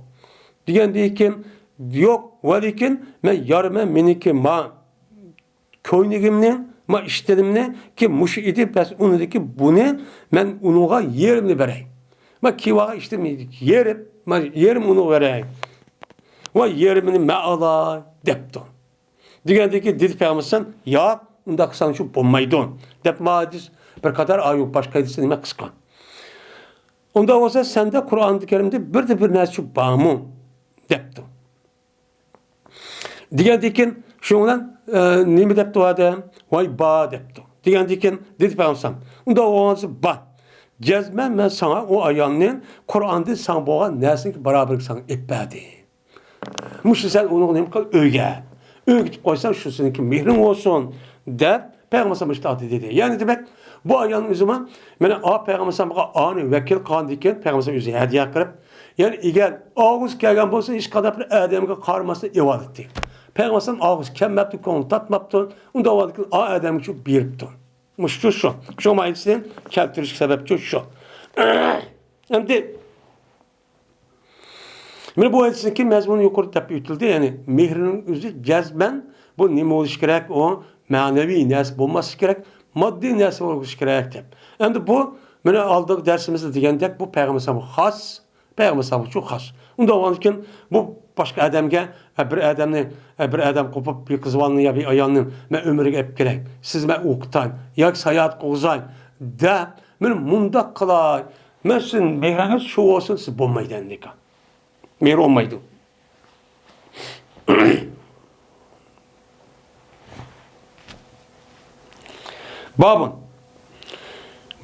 Digendikin yok velikin men yarme meniki ma köynegimnin ma işlerimne ki muş edip bes unudaki bunu men unuğa yerimni verey. Ma kiva işlemi yerim unu verey. Ve yerimini me ala depto. Digandaki dit peygambersen ya undak san şu bommaydon. Dep madis bir kadar ayup başka edilsin me kıskan. Onda olsa sende Kur'an-ı Kerim'de bir narsa bağımı depti. Digendikin şundan nime depti o adam? Vay ba depti. Digendikin dedi Peygamber. Onda olsa ba. Cezmen ben sana o ayağının Kur'an'da sana boğan nesin beraber sana ipadi. Muşu sen onu neyim kal öge. Ögütüp koysan şu seninki mihrin olsun der. Peygamber sallallahu dedi. Yani demek bu ayağın üzüme mene a Peygamber sallallahu anı vekil kandiken Peygamber üzü hediye kırıp yani eğer ağız kelgen bolsa hiç kadar bir adamga karması ivadetti. Peygamber sallallahu ağız kemmepti konu tatmaptı. Unda ivadetti a adam için biripti. Muş şu. Şu maisin keltiriş sebepçi şu. Hem de bu hadisin mezmunu yukarı tabi ütüldü. Yani mihrinin üzü cezben bu nime oluş gerek o manevi nesip olması gerek. Maddi nesip oluş gerek. Hem de bu böyle aldık dersimizde digendek bu Peygamber has. Peygamber çok has. Onda o anken bu başka adamga bir adam kopup bir kızvanını ya bir ayağının ben ömrü hep gerek. Siz ben okutan yak hayat kozay da ben munda kılay. Mesela mihriniz şu olsun siz bulmaydı nikah. Mehir olmaydı.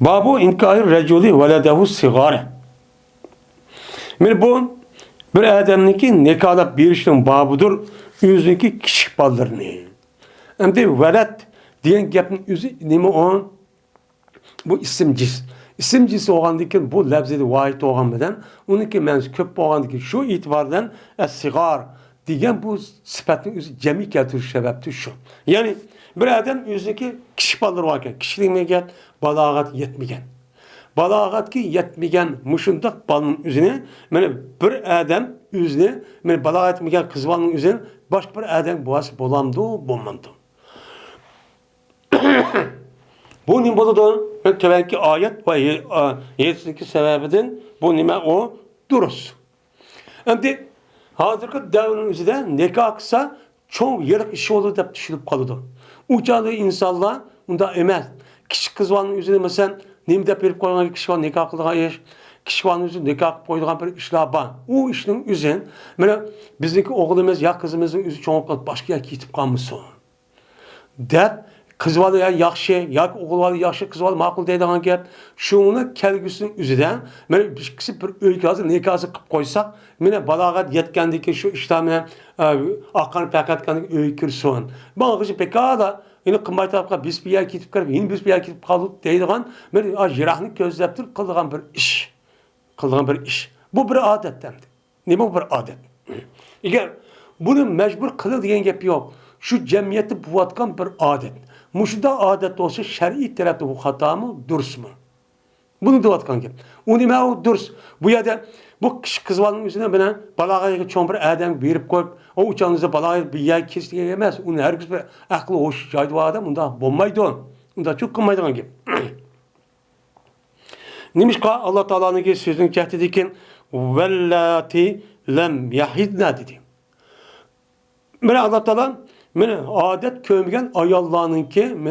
Babu inkâr reculi veledehu sigâre. Bu bir adamınki nikahla bir işin babudur. Yüzünki kişi ballarını. Hem de velet diyen gapın yüzü nime on bu isim cis. İsim cisi oğandaki bu lafzede vahid oğanmadan onunki mens köp oğandaki şu itibardan es-sigar diyen bu sıfatın yüzü cemi keltiriş sebepti şu. Yani bir adam yüzündeki kişi balları varken kişiliğine gel balagat yetmegen. Balagat ki yetmegen muşundak balının yüzüne bir adam yüzüne balagat yetmegen kız balının yüzüne başka bir adam boğası bolamdı bulmamdı. Bu nime oldu? Tevelki ayet ve yetsinki sebebinden bu nime o duruz. Hem de hazırki devrinin üzerinde nikah kısa çok yarık işi olur da düşünüp kalıyordu. Uçağı insanlar onda emel. Kişi kızvanın üzerinde mesela nimde verip koyulan kişi var nikah kıldığı iş. Kişi var üzerinde nikah koyduğun bir işler var. O işin üzerinde bizdeki oğlumuz ya kızımızın üzerinde çoğunlukla başka yer gitip kalmışsın. Der kız var ya yaxşı, ya oğul var yaxşı, kız var makul deydiğin gap. Şunu kelgüsünün üzerinden bir kişi bir öykü hazır nikahı kıp koysak, balagat yetkendeki şu işlemine akan pekatkendik öykürsün. Bana kişi pekala yine kımbayt tarafka biz bir yer gidip kalıp, yine biz bir yer gidip kalıp deydiğin jirahını gözleptir kıldığın bir iş. Kıldığın bir iş. Bu bir adettendir. Ne bu bir adet? Eğer bunu mecbur kılı diyen gap yok. Şu cemiyeti buvatkan bir adet. Muşda adet olsa şer'i tarafta bu hata mı, durs mu? Bunu buvatkan gap. O nime o durs. Bu ya da bu kızvalının üzerine bana balağaya çoğun bir adam verip koyup o uçağınızda balağaya bir yer kestiği yemez. Onu herkes bir aklı hoş caydı bu adam. Onda bombaydı o. Onda çok kılmaydı gibi. Neymiş ka Allah Teala'nın ki sözünü kehtedikken vellati lem yahidna dedi. Mene Allah Teala adet kömgen ayallarınki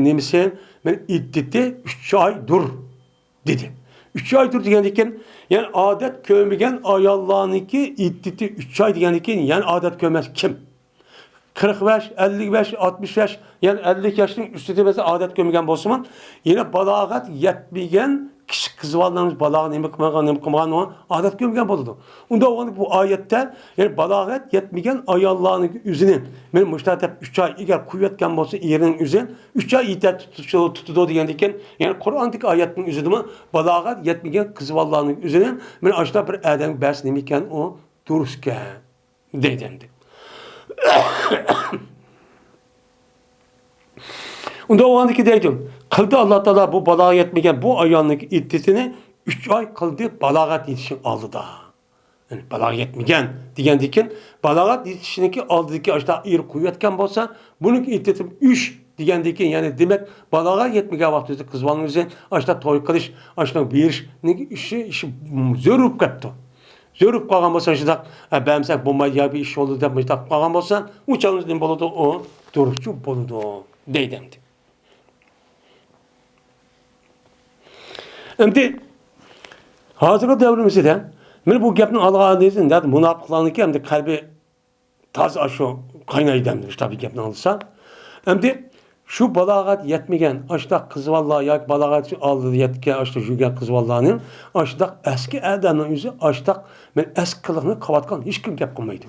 nemisen iddeti 3 ay dur dedi. 3 ay dur diyendikken yani adet kömgen ayallarınki iddeti 3 ay diyendikken yani adet kömez kim? 45, 55, 65 yani 50 yaşın üstü mesela adet kömgen bolsun yine balagat yetmegen kişi kızvallarımız balağın nemi kımagan o adet kömgen boludu. Onda o bu ayette yani balagat yetmegen ayallarının üzerine benim müştahat 3 ay eğer kuvvetken bolsa yerinin üzerine 3 ay iddet tutudu diyendikken yani Kur'an'daki ayetin üzerine balagat yetmegen kızvallarının üzerine ben aşağı bir adam bers nemiken o duruske dedendi. Onda o andaki derdim. Kıldı Allah Teala bu balağa yetmegen bu ayağındaki iddetini 3 ay kıldı balagat yetişin aldı da. Yani balağa yetmegen diyen balagat yetişindeki aldığı aşağı ir kuvvetken bolsa bunun iddetim 3 diyen yani demek balağa yetmegen vaktinde kızvanın üzerine aşağı toy kılış aşağı bir işi zörüp kaptı. Zörüp kalgan bolsa aşağı benimsek bomba ya bir iş oldu da mıctak kalgan bolsa uçağınız ne boludu o duruşçu boludu deydemdi. Şimdi Hazırgi devrimizde men bu gapni alğanızın da münafıqlarniki hem de kalbi taz aşo kaynaydı hem de işte bir gapni alsa. Hem de şu balagat yetmegen aştaq kız vallahi yak balagat aldı yetken aştaq jürgen kız vallahi'nin aştaq eski adamın yüzü aştaq men eski kılığını kavatkan hiç kim gap kılmaydı.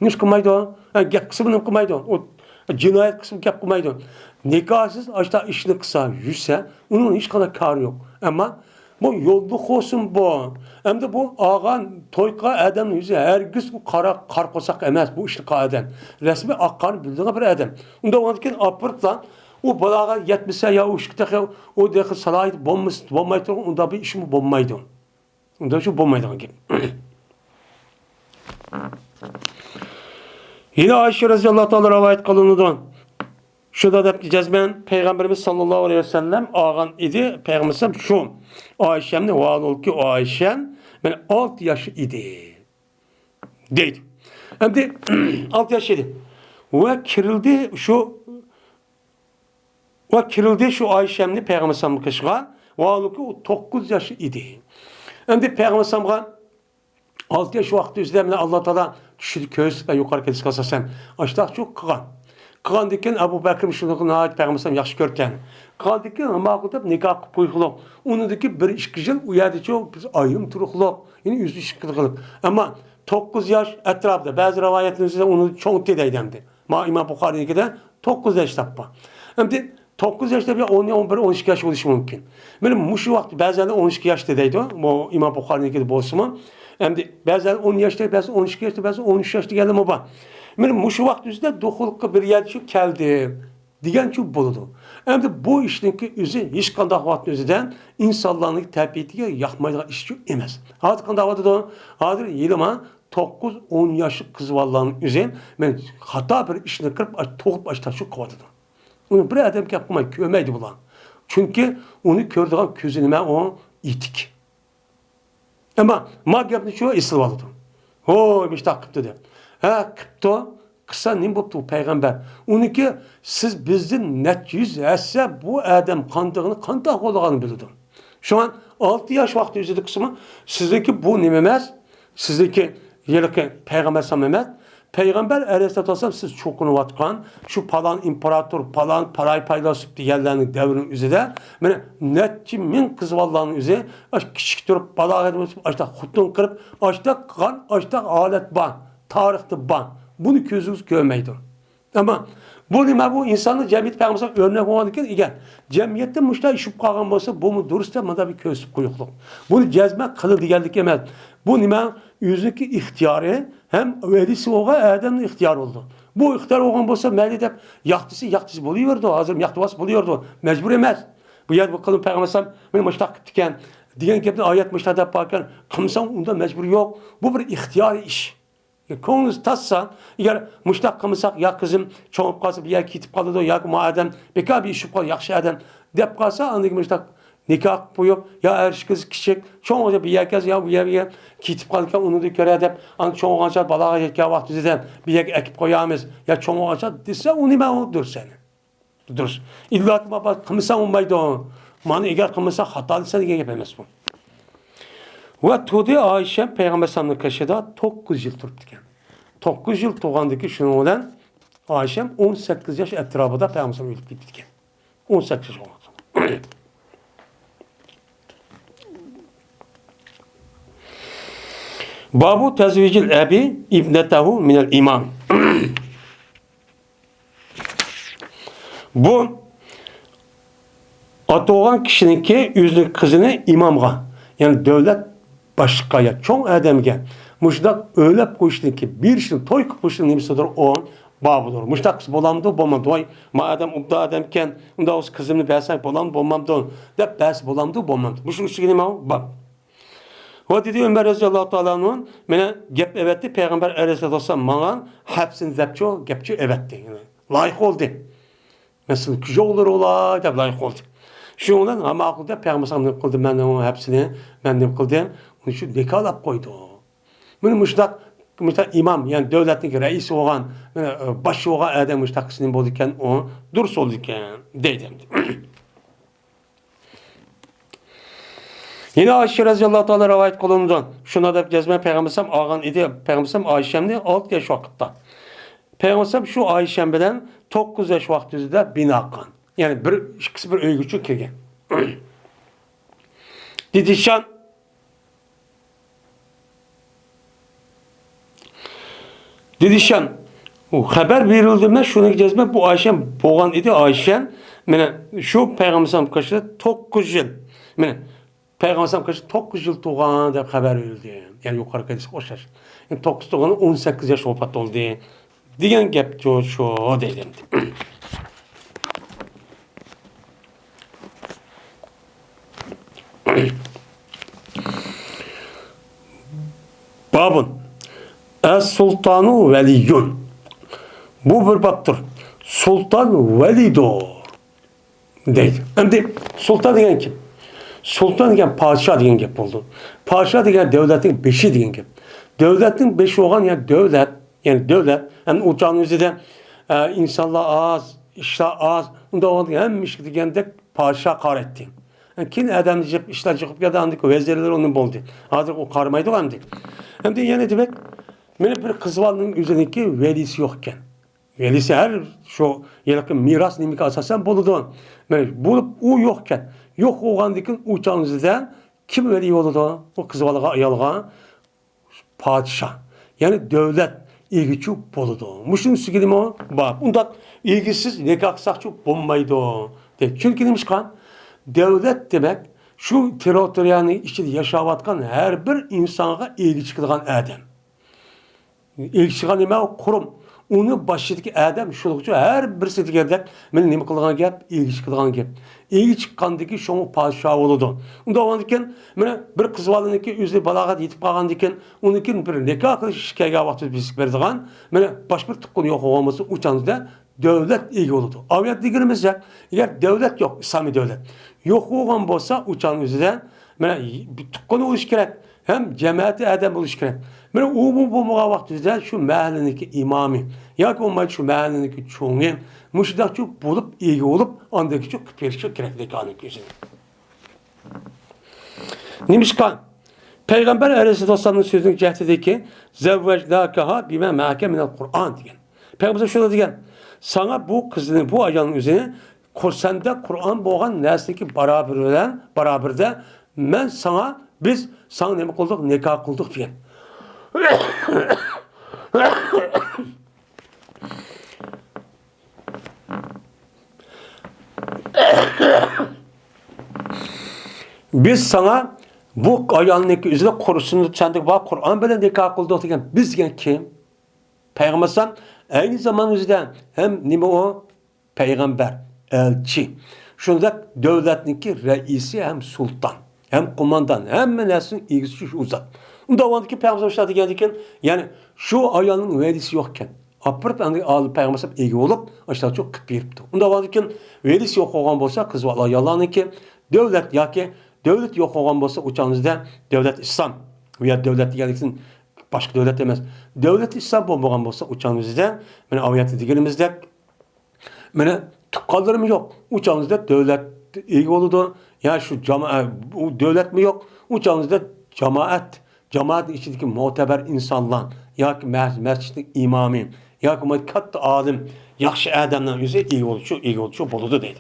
Hiç kılmaydı o. Gap kısmını kılmaydı o. Cinayet kısmı gap kılmaydı. Nikahsız aştaq işini kısa yüzse onun hiç kadar karı yok. Ama bu yolluk olsun bu. Hem de bu ağan toyqa adam yüzü hergiz bu kar kosak emez bu işli adam. Resmi akkan bildiğine bir adam. Onda ondan apırtlan o balağa yetmişse ya o işkite o dekı salayet bombaydı onda bir işimi bombaydı. Onda şu bombaydı gibi. Yine Ayşe radıyallahu ta'ala rivayet kılınıdan. Şurada da cezmen Peygamberimiz sallallahu aleyhi ve sellem ağan idi. Peygamberimiz şu Ayşem'le vaad ol ki o Ayşem ben 6 yaş idi. Deydi. Hem de 6 yaş idi. Ve kirildi şu Ayşem'ni Peygamberimiz kışığa vaad ol ki o 9 yaş idi. Hem de Peygamberimiz 6 yaş vakti üzerinde Allah Teala düşürdü köz ve yukarı kedisi kalsasam. Açtaq çok kıgan. Kıgan dikken Abu Bakr şunu nahayet Peygamberimiz yaxşı görken. Kıgan dikken ama kutap nikah kuyuqluq. Onundaki bir işki yıl uyardı çok biz ayrım turuqluq. Yine yüzü şıkkılıqlık. Ama 9 yaş etrafda bazı rivayetlerimizde onu çok dedeydemdi. Ma İmam Bukhari'deki de 9 yaş tappa. Hem de 9 yaşta bir 10, 11, 12 yaş oluşu mümkün. Benim şu vakti bazen 12 yaş dedeydi o. Bu İmam Bukhari'deki de bolsumu. Hem de bazen 10 yaşta, bazen 12 yaşta, bazen 13 yaşta geldim ama. Benim şu vakti üzerinde dokuluqqa bir yer şu geldi. Diyen şu buludu. Hem de bu işteki üzü hiç kandak vakti üzerinde insanların təbiyyətiga yaxmaydığı iş şu emez. Hadi kandak vakti da hadir yılıma 9-10 yaşlı kız vallarının üzerinde ben hata bir işini kırıp toğup açta şu kovadıdı. Onu bir adam yapmayı kömeydi bulan. Çünkü onu kördüğün közünüme o itik. Ama magyapni şu isil valıdı. Ho işte kıptı de. Ha kıptı kısa ne boptu peygamber. Onu ki siz bizden net yüz etse bu adam kandığını kandak olacağını bilirdi. Şu an 6 yaş vakti üzeri kısmı sizdeki bu nimemez. Sizdeki yerliki peygamber samemez. Peygamber Aleyhisselatü Vesselam siz çokunu vatkan, şu palan imparator, palan parayı paylaşıp diğerlerinin devrinin üzerinde, yani netçi min kız vallarının üzerinde, küçük durup balağa edip, açta hutun kırıp, açta kan, açta alet ban, tarihte ban. Bunu gözünüz görmeydi. Ama bu nime bu insanın cemiyet peygamberine örnek olmadıkken igen. Cemiyette müştah işip kalgan olsa bu mu durursa mada bir köz kuyukluk. Bunu cezmek kılır geldik emez. Bu nime yüzündeki ihtiyarı hem velisi oğa Adem'in ihtiyar oldu. Bu ihtiyar olgan olsa meyli de yaktısı buluyordu. Hazır yaktıvası buluyordu. Mecbur emez. Bu yer bu kılın peygamber benim müştah gittikken diyen gibi ayet müştah yaparken kımsan onda mecbur yok. Bu bir ihtiyari iş. Konunuz tassa, eğer müştak kımısak ya kızım çoğup kalsa bir yer kitip kaldı ya madem bekar bir işip kaldı yakşı adam dep kalsa anlık müştak nikah buyup ya erş kız kişik çoğunca bir yer kez ya bir yer kitip kalırken onu da göre edip anlık çoğunca balağa yetka vakti zeden bir yer ekip koyamız ya çoğunca dese onu ben o dur seni. Dur. İlla ki baba kımısak olmaydı o. Mani eğer kımısak hatalıysa diye yapamaz bu. Ve tudi Ayşe Peygamber sallallahu aleyhi ve sellem 9 yıl turuptu ekan. 9 yıl tuğandaki şunu bilen Ayşem 18 yaş etrafında Peygamber sallallahu aleyhi ve sellem ölüp gitdi ekan. 18 yaş oldu. Babu tezvicil abi ibnetehu minel imam. Bu atoğan kişininki yüzlük kızını imamga yani devlet başkaya çoğun adamga muşdak öyle koştu ki bir şey toy koştu nimsidir o babudur. Muşdak bolamdı bolmamdı. Vay madem ubda adamken unda o kızımı versak bolam bolmamdı. Dep bas bolamdı bolmamdı. Bu şu sigini ma bak. O dedi Ömer radıyallahu ta'ala'nın mene gep evetti Peygamber aleyhissalatu vesselam mana hapsin zepço gepço evetti. Yani, layık oldu. Mesela küçük olur ola dep layık oldu. Şu ondan ama akılda Peygamber sallallahu kıldı ben onun hepsini ben kıldım. Onu şu dekalap koydu. Bunu müştak imam yani devletin reisi olan başı olan adam müştakisinin boldukken o durs oldukken dedim. Yine Ayşe radıyallahu ta'ala rivayet kılındı. Şuna da cezme Peygamberim ağan idi. Peygamberim Ayşemni 6 yaş vakitte. Peygamberim şu Ayşem bilen 9 yaş vaktida binakan. Yani ikisi bir öygüçü kelgen. Didişan haber verildiğinde şunu cezme bu Ayşem boğan idi. Ayşem şu Peygamberim kaçtı 9 yıl. Peygamberim kaçtı 9 yıl tuğan da haber verildi. Yani yukarı kadar koşar. Yani 9 tuğanı 18 yaş vefat oldu. Diyen gap şu dedim. Babın Es-Sultanu Veliyun. Bu bir baktır. Sultan Velido. Deydi. Şimdi sultan degen kim? Sultan degen padişah degen gap oldu. Padişah degen devletin beşi degen gap. Devletin beşi olan yani devlet. Yani uçağın üzerinde insanlar az, işler az. Onda olan hem iş degende padişah kar etti. Yani kim adam diyecek işler çıkıp ya da andık vezirler onun buldu. Hazır o karmaydı hem de. Hem de yani demek benim bir kız valının üzerindeki velisi yokken. Velisi her şu yakın miras nimika asasen buludu. Bulup o yokken. Yok oğandıkın uçağınızda kim veli oldu? O kız valığa ayalğa padişah. Yani devlet ilgiçi buludu. Muşun sügülüm o. Bak bundan ilgisiz nekak sakçı bulmaydı o. Çünkü demiş kan devlet demek şu teritoriyanın içinde yaşavatkan her bir insana ilgi çıkılan adam. İlgi çıkan neme o kurum. Onu başındaki adam şulukçu her birisi degerdek men neme kılgan gap, ilgi çıkılan gap. İlgi çıkkandaki şomu padişah oludu. Onda oğandiken mene bir kız valınınki üzeri balagat yetip kalgandiken onunkin bir nekah kılış şikayga vakti bisik berdigan mene baş bir tıkkını yok olması uçanızda devlet ilgi oludu. Aviyat digirimiz ya, eğer devlet yok, İslami devlet yok olan bolsa uçan üzerinde mene bir tıkkını oluş gerek. Hem cemaati adam oluş gerek. Mene bu bulmağa vaktizde şu mahallindeki imamı ya ki olmayı şu mahallindeki çoğunu müşidakçı bulup ilgi olup andaki çok perişan gerekli kanun gözünü. Neymiş kan? Peygamber Aleyhisselam'ın sözünün cehdedeki zevvecdâkaha bime mâke minel Kur'an diyen. Peygamber şöyle diyen. Sana bu kızının bu ayanın üzerine sende Kur'an boğan nesdeki baraberde biz sana ne kıldık? Nikah kıldık diyen. Biz sana bu ayağındaki üzerine korusunu sendik bak Kur'an böyle nikah kıldık diyen. Biz gen kim? Peygamber sen aynı zaman üzerinde hem nime o peygamber, elçi. Şunda devletninki reisi hem sultan, hem kumandan, hem nesin ilgisi şu uzat. Onda ondaki peygamber şahı geldikken yani şu ayağının velisi yokken apırt alıp peygamber ilgi olup aşağı çok kıpırıptı. Onda ondaki velisi yok olan bolsa kız valla yalanınki devlet ya ki devlet yok olan bolsa uçağınızda devlet İslam veya devlet geldiksin başka devlet demez. Devlet İslam olmayan bolsa uçağınızda yani aviyatı digelimizde yani tıkkallarım yok. Uçağınızda devlet ilgi oldu. Ya şu devlet mi yok? Uçağınızda cemaatin içindeki muteber insanlar, ya ki mescidin imamı, ya ki katta alim, yaxşı adamdan yüzü iyi oluşu boludu dedi.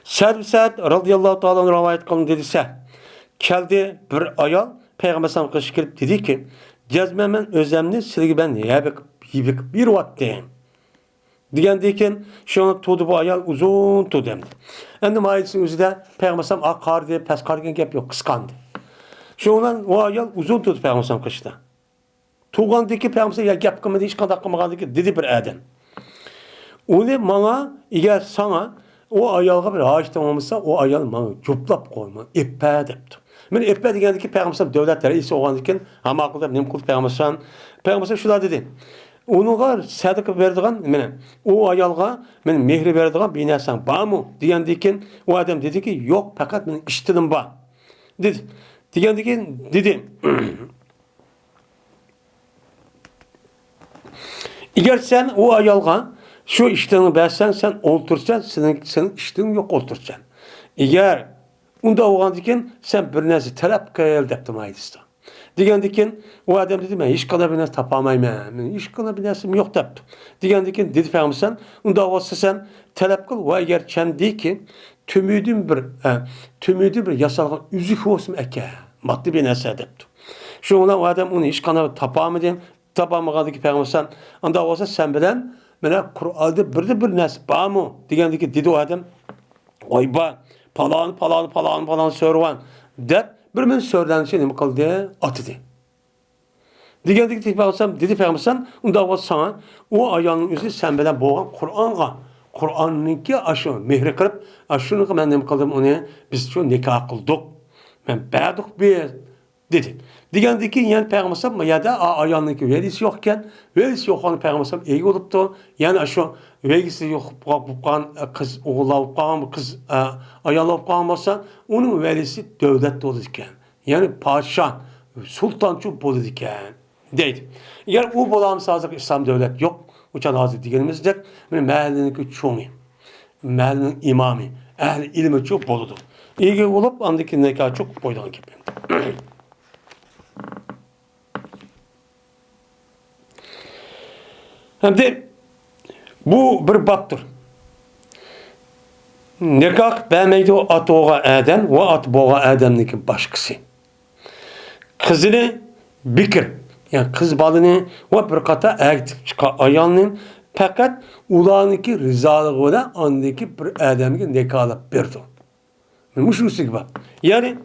Sa'd radıyallahu ta'ala rivayet kılın dediyse, keldi bir ayal Peygamber sallallahu aleyhi ve sellem gelip dedi ki, cezmemen özlemni silgi ben yibik bir vatteyim. Degendeyken şunu tutup bu ayal uzun tutemdi. Endi mailsin üzerinde Peygamber sallallahu aleyhi ve sellem akardı, pes kargen gap yok, kıskandı. Şundan o ayal uzun tutup Peygamber sallallahu aleyhi ve sellem kıştı. Tuğandaki Peygamber ya gap kılmadı, hiç kadar kılmadı ki dedi bir adam. Onu bana, eğer sana o ayalga bir ağaç tamamıysa o ayal bana cuplap koyma, ippe depti. Ben ippe degendeki Peygamber sallallahu aleyhi ve sellem devletleri ise oğandikken ama akılda benim kul Peygamber sallallahu aleyhi ve sellem şular dedi. Onuğa sadaka verdiğin mene o ayalga men mehri verdiğin bir narsan var mı degendeyken o adam dedi ki yok fakat men iştidim var. Dedi. Degendeyken dedi. Eğer sen o ayalga şu iştini versen sen oltursan senin iştin yok oltursan. Eğer Unda oğandikin sen bir nesi talep kayal deptim aydısın. Degendikin o adam dedi ben iş kadar bir narsa tapamayman. İş kadar bir narsim yok depti. Degendikin dedi Peygamber unda olsa sen talep kıl ve eğer kendi ki tümüdün bir yasalga üzük olsun eke. Maddi bir narsa depti. Şu o adam onu iş kadar tapamaydı. Tapamagandaki Peygamber unda olsa sen bilen mene Kur'an'da bir narsa var mı? Degendiki dedi o adam oy ba palan sörvan dep bir men sörlenişe nima qildi? Atidi. Degendiki dedi Peygamber unda o sana o ayolning o'zi sen bilan bo'lgan Qur'onninki ashu mehri qilib, ashuni men nima qildim uni biz shu nikoh qildik. Men berdik bir dedi. Degendiki yani Peygamber ya da ayolninki velisi yok ekan, velisi yo'q olan Peygamber ega bo'libdi. Yani ashu velisi yo'q bo'lgan qiz o'g'illab qolgan qiz ayollab qolgan bo'lsa, uning velisi davlat bo'ladi ekan. Yani podshoh, sultonchu bo'ladi ekan. Deydi. Eğer o bolamız hazır İslam devlet yok. Uçan hazır diyenimizdek mahalleniki çoğu, mahallenin imamı, ehli ilmi çok boludur. İyi olup andaki nekah çok boydan gibi. Hem de bu bir baptır. Nekah bəmeydi o at oğa Adem ve at boğa Adem'deki başkası. Kızını bikir. Yani kız balını ve bir kata erkek çıkan ayağının fakat ulanıki rızalığı da andaki bir Adem'e nekalıp berdi. Muşusu gibi. Yani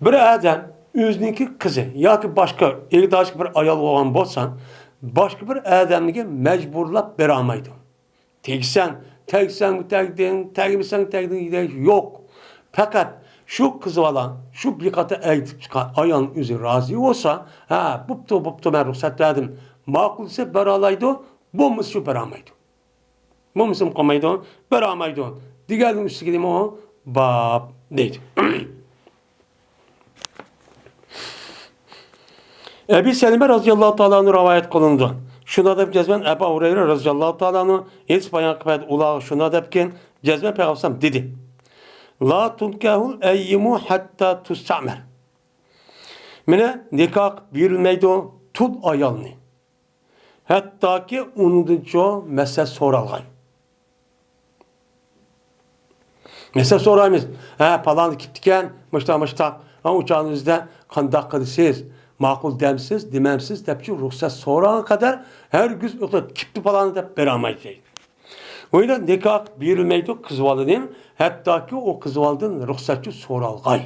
bir Adem özündeki kızı ya ki başka bir ayal olan bolsan başka bir Adem'e mecburlap beramaydı. Teksen yok. Fakat şu kızı olan, şu bir kata eğitip çıkan ayağın üzeri razı olsa, buptu ben ruhsat verdim. Makul ise beralaydı, bu musu beramaydı. Bu musu komaydı, beramaydı. Diğerinin üstü gideyim o, bab neydi? Ebi Selime radıyallahu ta'ala'nın rivayet kılındı. Şuna da cezben Ebu Hureyre radıyallahu ta'ala'nın hiç bayan kıpayet ulağı şuna da cezben Peygamber dedi. La tunkahul eyyimu hatta tustamer. Mine nikah birilmeydi o tut ayalını. Hatta ki unudunca mesele soralgay. Mesele sorayımız. Falan gittiken mışta uçağınızda kandak kılısız, makul demsiz, dimemsiz, tepçi ruhsat sorana kadar her gün kipti falan da beramaydı. Öyle nikah birilmeydi kız validin, hatta ki o kız validin ruhsatçı soralgay.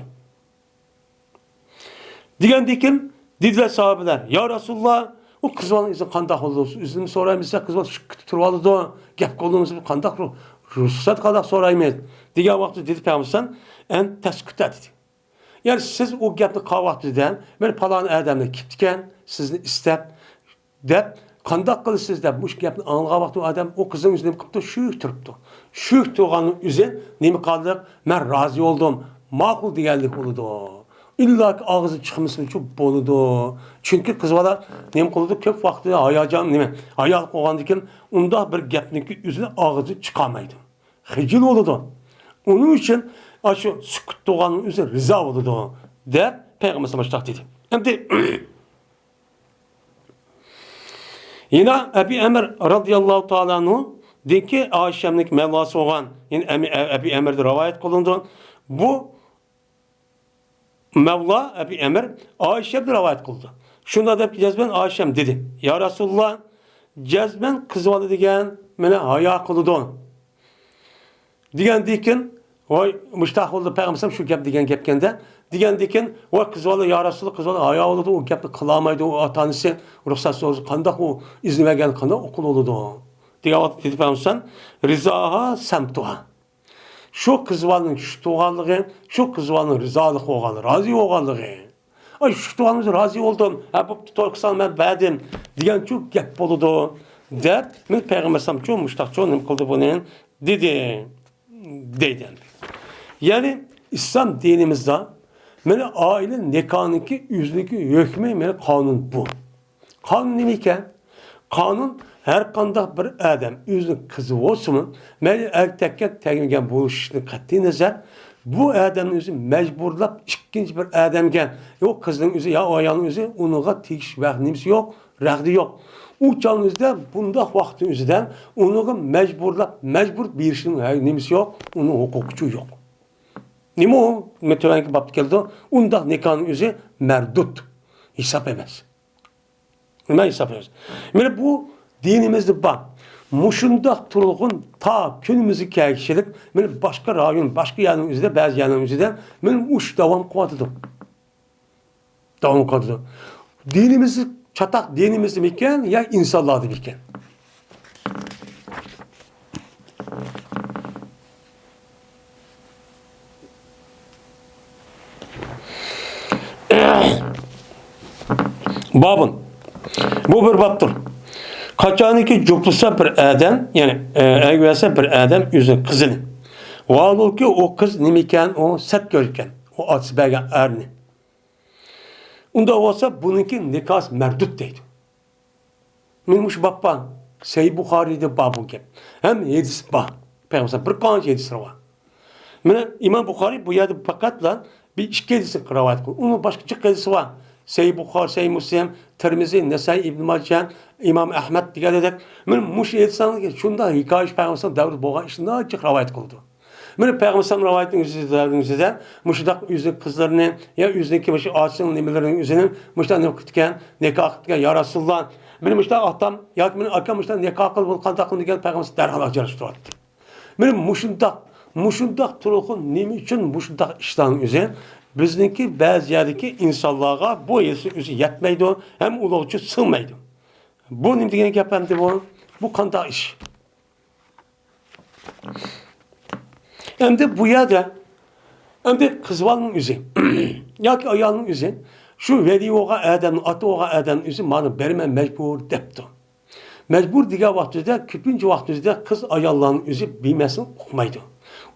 Digendikin dediler sahabeler, ya Resulullah o kız validin izin kandak oldu, izin sorayımızsa kız validin şu turvalı da gep kolumuzun kandak ruhsat kandak sorayımız. Digen vakti dedi Peygamber en teskütte dedi. Yani siz o gepni kahvatıdan ben falan adamla kiptiken sizni istep dep kandak kılısız dep bu gepni anlığa vakti adam o kızın yüzüne kıptı şuyuk turuptu. Şuyuk tuğanın yüzü nemi kaldık ben razı oldum. Makul digeldik oludu. İlla ki ağzı çıkmışsın çok boludu. Çünkü kız valla nemi kıldı köp vakti ayacan nemi ayal koğan diken onda bir gepniki yüzüne ağzı çıkamaydı. Hicil oludu. Onun için şu sükut doğanın üzerine rıza oldu de Peygamber sallallahu dedi. Hem de yine Ebi Emir radıyallahu ta'ala anhu dedi ki Ayşem'lik Mevlası olan yine Ebi Emir'de rivayet kılındı. Bu Mevla Ebi Emir Ayşem'de rivayet kıldı. Şunda da cezben Ayşem dedi. Ya Resulullah cezben kızvalı degen mene haya kıldı. Digen dikin oy müştah oldu Peygamber şu gap degen gapkende digen dikin o kızvalı ya Resulullah kızvalı haya oldu o gapni kılamaydı o atanısı ruhsatsız kandak o izni vergen kandak okul oldu. Digen vakti dedi Peygamber rizaha semtuha. Şu kızvalının şu tuğanlığı, şu kızvalının rizalık oğalı, razı oğalığı. Ay şu tuğanımız razı oldum. Bu tutarksan ben verdim. Digen çok gap oldu. Dep, ben Peygamber çok müştah çok ne kıldı bunu dedi. Yani İslam dinimizde mene aile nikahındaki yüzdeki hükmü mene kanun bu. Kanun neyken? Kanun her kandak bir adam yüzünün kızı olsun mene erkekken tekmegen buluşunu katli nazar Bu adamın özü mecburlap ikinci bir adamga, o kızın özü ya o ayolning özü unuğa tegish vaqtimiz yok, raqdi yok. U çağınızda bunda vaktin özüden unuğa mecbur berishning nimasi yok, onun hukuku yok. Nima o? Metevanki babda keldi. Unda nikahning özü merdut. Hesap emas. Nima hesap emas? Mana bu dinimizde bak. Muşundaq turulğun ta günümüzü kişilik, men başka rayon, başka yerning özüde, bazı yerning özüde men uş davam qiladi. Davam qiladi. Dinimiz çatak dinimiz miken ya insanlardı miken? Babın. Bu bir babdır. Kaçaniki cuplusa bir adam, yani egvese bir adam yüzün kızını. Vallahi ki o kız nimiken o set görürken, o atsıbergen erni. Onda olsa bununki nikah merdut deydi. Minmuş babban, Sahih Bukhari'de babun ki. Hem yedisi bah. Peygamber bir kanç yedisi var. Mene İmam Bukhari bu yerde fakatla bir iki yedisi rivayet kılıyor. Onun başka çok yedisi var. Sahih Bukhari, Sahih Müslim, Tirmizi, Nesai, İbn Majah, İmam Ahmed diye dedik. Men muş yetsanız ki şunda hikaye Peygamber davr boğan işinde açık rivayet kıldı. Men Peygamber rivayetin üzerinde muşdak yüzü kızlarının ya yüzdeki başı ağaçların nimelerinin üzerine muşdak ne kutken nikah kutken ya Resulullah men muşdak atam ya men akam muşdak nikah kılıb kantakını diyen Peygamber derhal ajrashtirdi. Men muşundak turuqun nima uchun muşundak ishlarning o'zi bizniki ba'zi yerdagi insonlarga bu yesi o'zi yetmaydi, hem ulug'chi sig'maydi. Bu nima degan gap endi bu? Bu qanday ish? Endi bu yerda endi qizvalning o'zi yoki ayolning o'zi shu videoga adam, atoga adam o'zi meni berman majbur debdi. Mecbur degan vaqtida ko'pincha vaqtida qiz ayollarning o'zi bilmasin uqmaydi.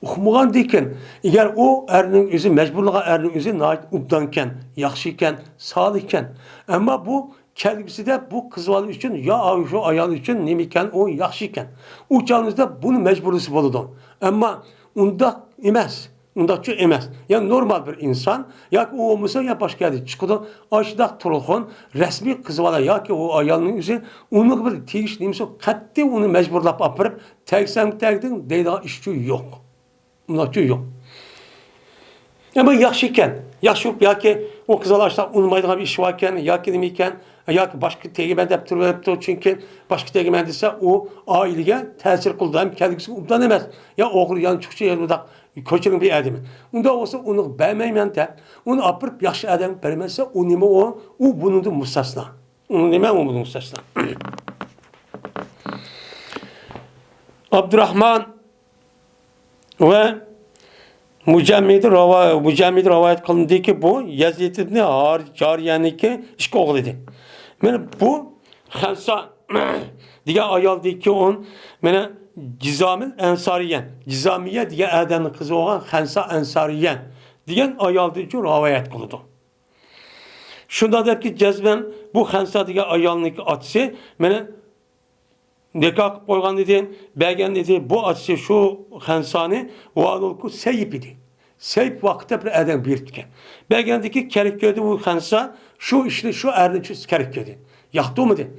Uqmagan dekan, agar u erning o'zi mecburluğa erning o'zi ubdankan, yaxshi ekan, solih ekan, ammo bu kelgusida bu qizbola uchun yo shu ayol uchun nima ekan, u yaxshi ekan. U chog'ingizda buni mecburisi bo'ladi. Ammo unda emas. Undaqçı emas. Yani normal bir insan, ya ki o olmasa ya başka yerde çıkıdı, aşıdaq turulğun resmi kızvala ya ki o ayalının yüzü, onu bir tegiş neymişse, katte onu mecburlap apırıp, tegsem tegdin, deyda işçi yok. Undaqçı yok. Ama yaxşıyken, yaxşı ya ki o kızvala aşıdaq unmaydığı bir iş varken, ya ki demeyken, ya ki başka tegimen deyip durup çünkü başka tegimen dese o aileye tesir kıldı. Hem kendisi umdan emez. Ya oğlu yan çıkışı yerinde koçunun bir adamı. Onda olsa onu beğenmeymen de, onu apırıp yaxşı adam vermezse o nime o bunun da mustasna. Onu nime o bunun mustasna. Abdurrahman ve Mücemmid rivayet kılındı ki bu Yazid ibn Cariyan'ınki iki oğlu idi. Yani bu Hansa diye ayol deydi ki on mene Cizamil Ensariyen, Cizamiye diye adamın kızı olan Hansa Ensariyen diyen ayol deydi ki rivayet kılındı. Şunda der ki cezben bu Hansa diye ayolun atısı mene nikah koygan dedi, belgen dedi, bu atısı şu Hansani valulku Seyip idi. Seyip vakitte bir adam birtken. Belgendeki kerek gördü bu Hansa şu işte şu erdinçi kerek gördü. Yaktı mı dedi.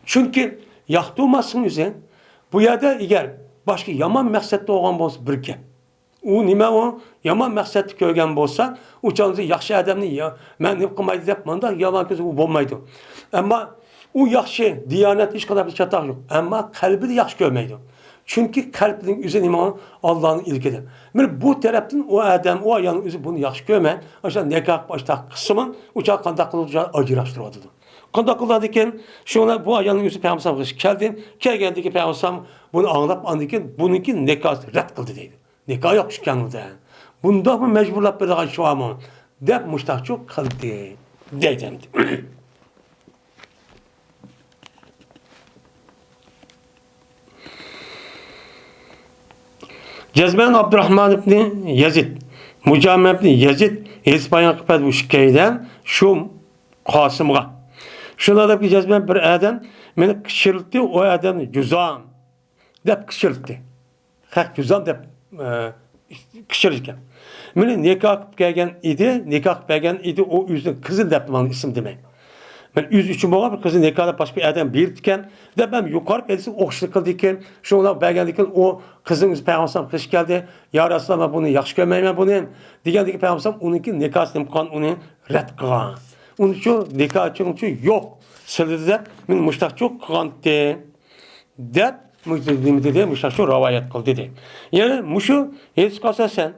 Çünkü yaktı olmasın üzerine bu yerde eğer başka yaman məqsəddə olan bolsa bir gap. O nima o yaman məqsəddə görgən bolsa, uçağınızı yaxşı adamını ya mən ne qılmaydı deyib manda yalan gözü olmaydı. Amma o yaxşı diyanet hiç kadar bir çataq yok. Amma kalbi de yaxşı görmeydi. Çünkü kalbinin üzerine nima Allah'ın ilgidir. Bu taraftan o adam, o ayağın üzü bunu yaxşı görməyən, aşağı nikah başta kısmın uçağı qandaq qılıcağı acılaştırıyordu. Qandaq qıldı ki, şuna bu ayağın üzü Peygamber geldi. Geldi ki Peygamber bunu anlap anladı bununki nikah rədd qıldı deydi. Nikah yok şu kanlıda. Bunda mı mecburlap bir şu ama dep muştaqçı qıldı deydim. Cezben Abdurrahman ibn Yazid, Mucam ibn Yazid, İspanya kıpet bu şikayeden şu Kasım'a. Şuna da ki Cezben bir adam, beni kışırıldı, o adam cüzam, dep kışırıldı. Hak cüzam dep kişilik. Meni nikah qilib kelgan edi, o o'zining qizi deb men ism demek. Ben üz üçün bo'lgan bir qizni nikahda boshqa bir odam berdi ekan, deb men yuqori kelsa o'xshlik qildi ekan. Shunlar bergan ekan, o qizning o'zi payg'ambar qish keldi. Ya Rasululloh, men buni yaxshi ko'rmayman buni. Degandagi payg'ambar uniki nikahini qilgan, uni rad qilgan. Uning uchun nikah uchun yo'q. Sizlar deb men mushtaqchi qilgandi deb mushtaqchi rivoyat qildi dedi. Ya'ni mushu hech qolsa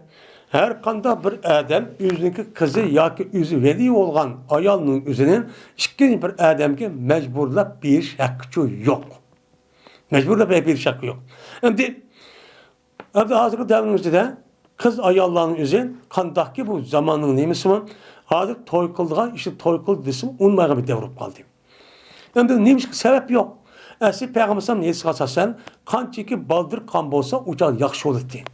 her kanda bir adam özünki kızı ya ki özü veli olan ayalının özünün ikkinci bir adamga mecburlab berish haqqi yok. Mecburlab berish haqqi yok. Endi hozirgi davrimizda kız ayallarning o'zi qandaqki bu zamonning nemisi mi? Hozir to'y qildigan, işte to'y qildi desam, unmagan bir davr qoldi. Endi nemish sebep yok. Asli payg'ambar nesiga asosan qanchaki baldir qon bo'lsa, ucha yaxshi bo'ladi.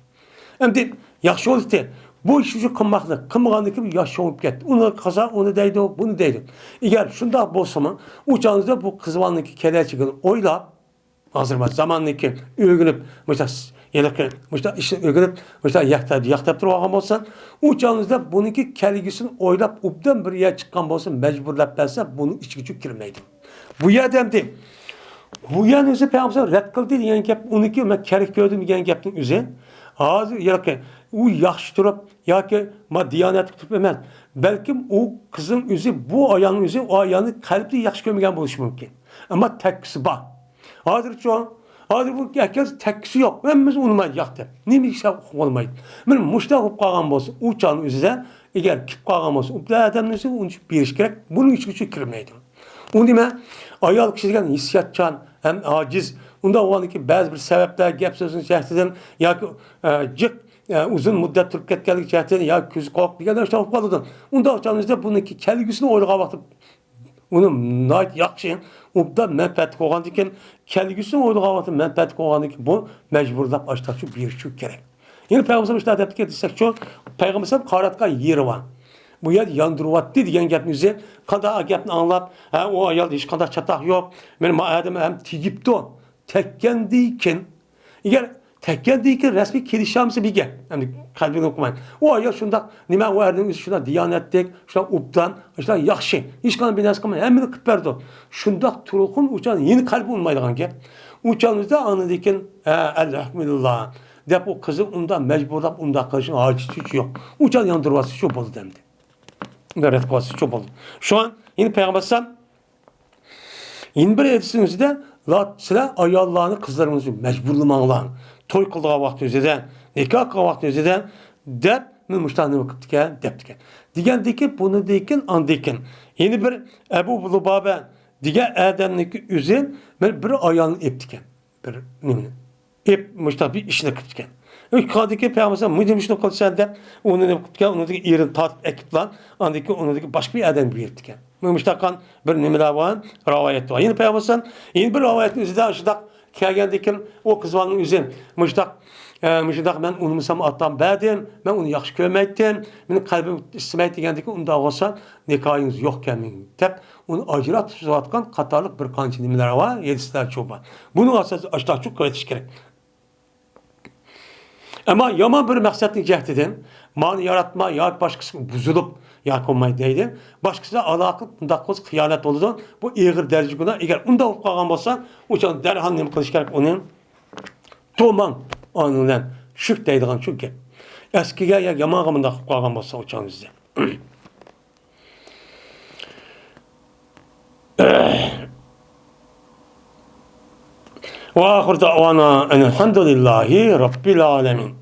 Endi yaxshi bo'ldi. Bu ish uchun qilmagandan keyin yaxshi bo'lib ketdi. Uni qilsa, uni deydi, buni deydi. Agar shunday bo'lsa-mi, o'chanizda bu qizvalniki kelajagini o'ylab, hozir zamonniki o'rganib, mushta ishni o'rganib, mushta yaqtab turib olgan bo'lsa, o'chanizda buniki kelgugisini o'ylab, obdan bir yer chiqqan bo'lsa, majburlab bersa, buni ichiga kirmaydi. Bu yerdamdi. Bu yani o'zi payg'ambar rad qildi degan gap, uniki men kerak ko'rdim degan gapning o'zi. Hozir yoki u yaxshi turib yoki diyonatli turib emas, balkim u qizning o'zi bu ayolning o'zi o ayolni qalbida yaxshi ko'rmagan bo'lishi mumkin. Ammo takkisi bor. Hozir bu akaz takkisi yo'q. Hammamiz unmaydi yoqdi. Nima ish olmaydi. Men mushtaq bo'lib qolgan bo'lsa, u chonni o'zida agar kip qolgan bo'lsa, u odamning o'zi uni berish kerak. Buning ichiga kirmaydi. U nima? Ayol kishi degan hissiyotchan ham ojiz. Unda o'g'liki ba'zi bir sabablar, gap so'zning jihatidan yoki jiq uzun muddat turib ketganlik jihatidan yoki ko'zi qo'rq deganlar bo'lib qoladi. Unda o'chamizda buniki kelgusini o'ylagan vaqtda uni nayt yaxshi obdan manfaat qilgandan keyin kelgusini o'ylagan vaqtda manfaat qilgandan keyin bu majburlab ochtaqchi berish kerak. Yine payg'ambar işte adapte desek şu payg'ambar qaratgan yeri var. Bu yer yandırıvattı degan gapni o'zi qanday gapni anlab, o ayol hech qanday chataq yo'q. Men ma'adim ham tegibdi. Tekkendikin. Eğer tekkendikin resmi kelishamiz bir gap. Yani kalbini okumayın. O ayol şunda nima o erning şunda diyanetlik, şunda ubdan, şunda yaxshi. Hech qanday bir narsa qilmay, hammani qilib berdi. Şunda turg'un uchan yeni qalbi olmaydigan gap. Uchanizda anadikin alhamdulillah deb o qizni undan majburlab unda qilishning hojati yo'q. Uchan yandırması şu bo'ldi demdi. Ret qilasi şu bo'ldi. Şu an yeni payg'ambar yeni bir edisinizde sizler ayollarını kızlarınızı mecburlamağlar. Toy kıldığı vakti özeden, nikah kıldığı vakti özeden dep müştahını bakıp deptiken. Digandaki bunu dekin andikin. Yeni bir Ebu Lubabe diğer adamdaki üzün bir ayağını eptiken. Bir nemini. Ep müştah bir işine kıptiken. Kadiki peygamber müdemişini kılsan dep onu ne kıptiken, onu da yerin tartıp ekiplan, andaki onu da başka bir adam bir eptiken. Müştakan bir nimeler var, rivayet var. Yine peygamber yeni bir rivayetin üzerinde aşıdak kelgendikin o kızvanın üzerine müştak ben onu misam attan berdim, ben onu yaxşı görmeydim, benim kalbim istemeydi degendikin onda olsa nikahınız yokken dep onu acırat tutatkan katarlık bir kançı nimeler var, yedisiler çoğu var. Bunun asası aşıdak çok öğretiş gerek. Ama yaman bir maksatını cehdedin, mani yaratma, ya başkası buzulup yakılmayı deydi. Başkası da alakalı bunda kız kıyanet oldu. Bu iğir derece günah. Eğer onda olup kalgan olsa, uçan derhal nemi kılış gerek onun doğman anından şük deydiğen şu gep. Eskiye ya yaman gamında kalgan olsa uçan bizde. Ve ahir da'vana enelhamdülillahi rabbil alemin.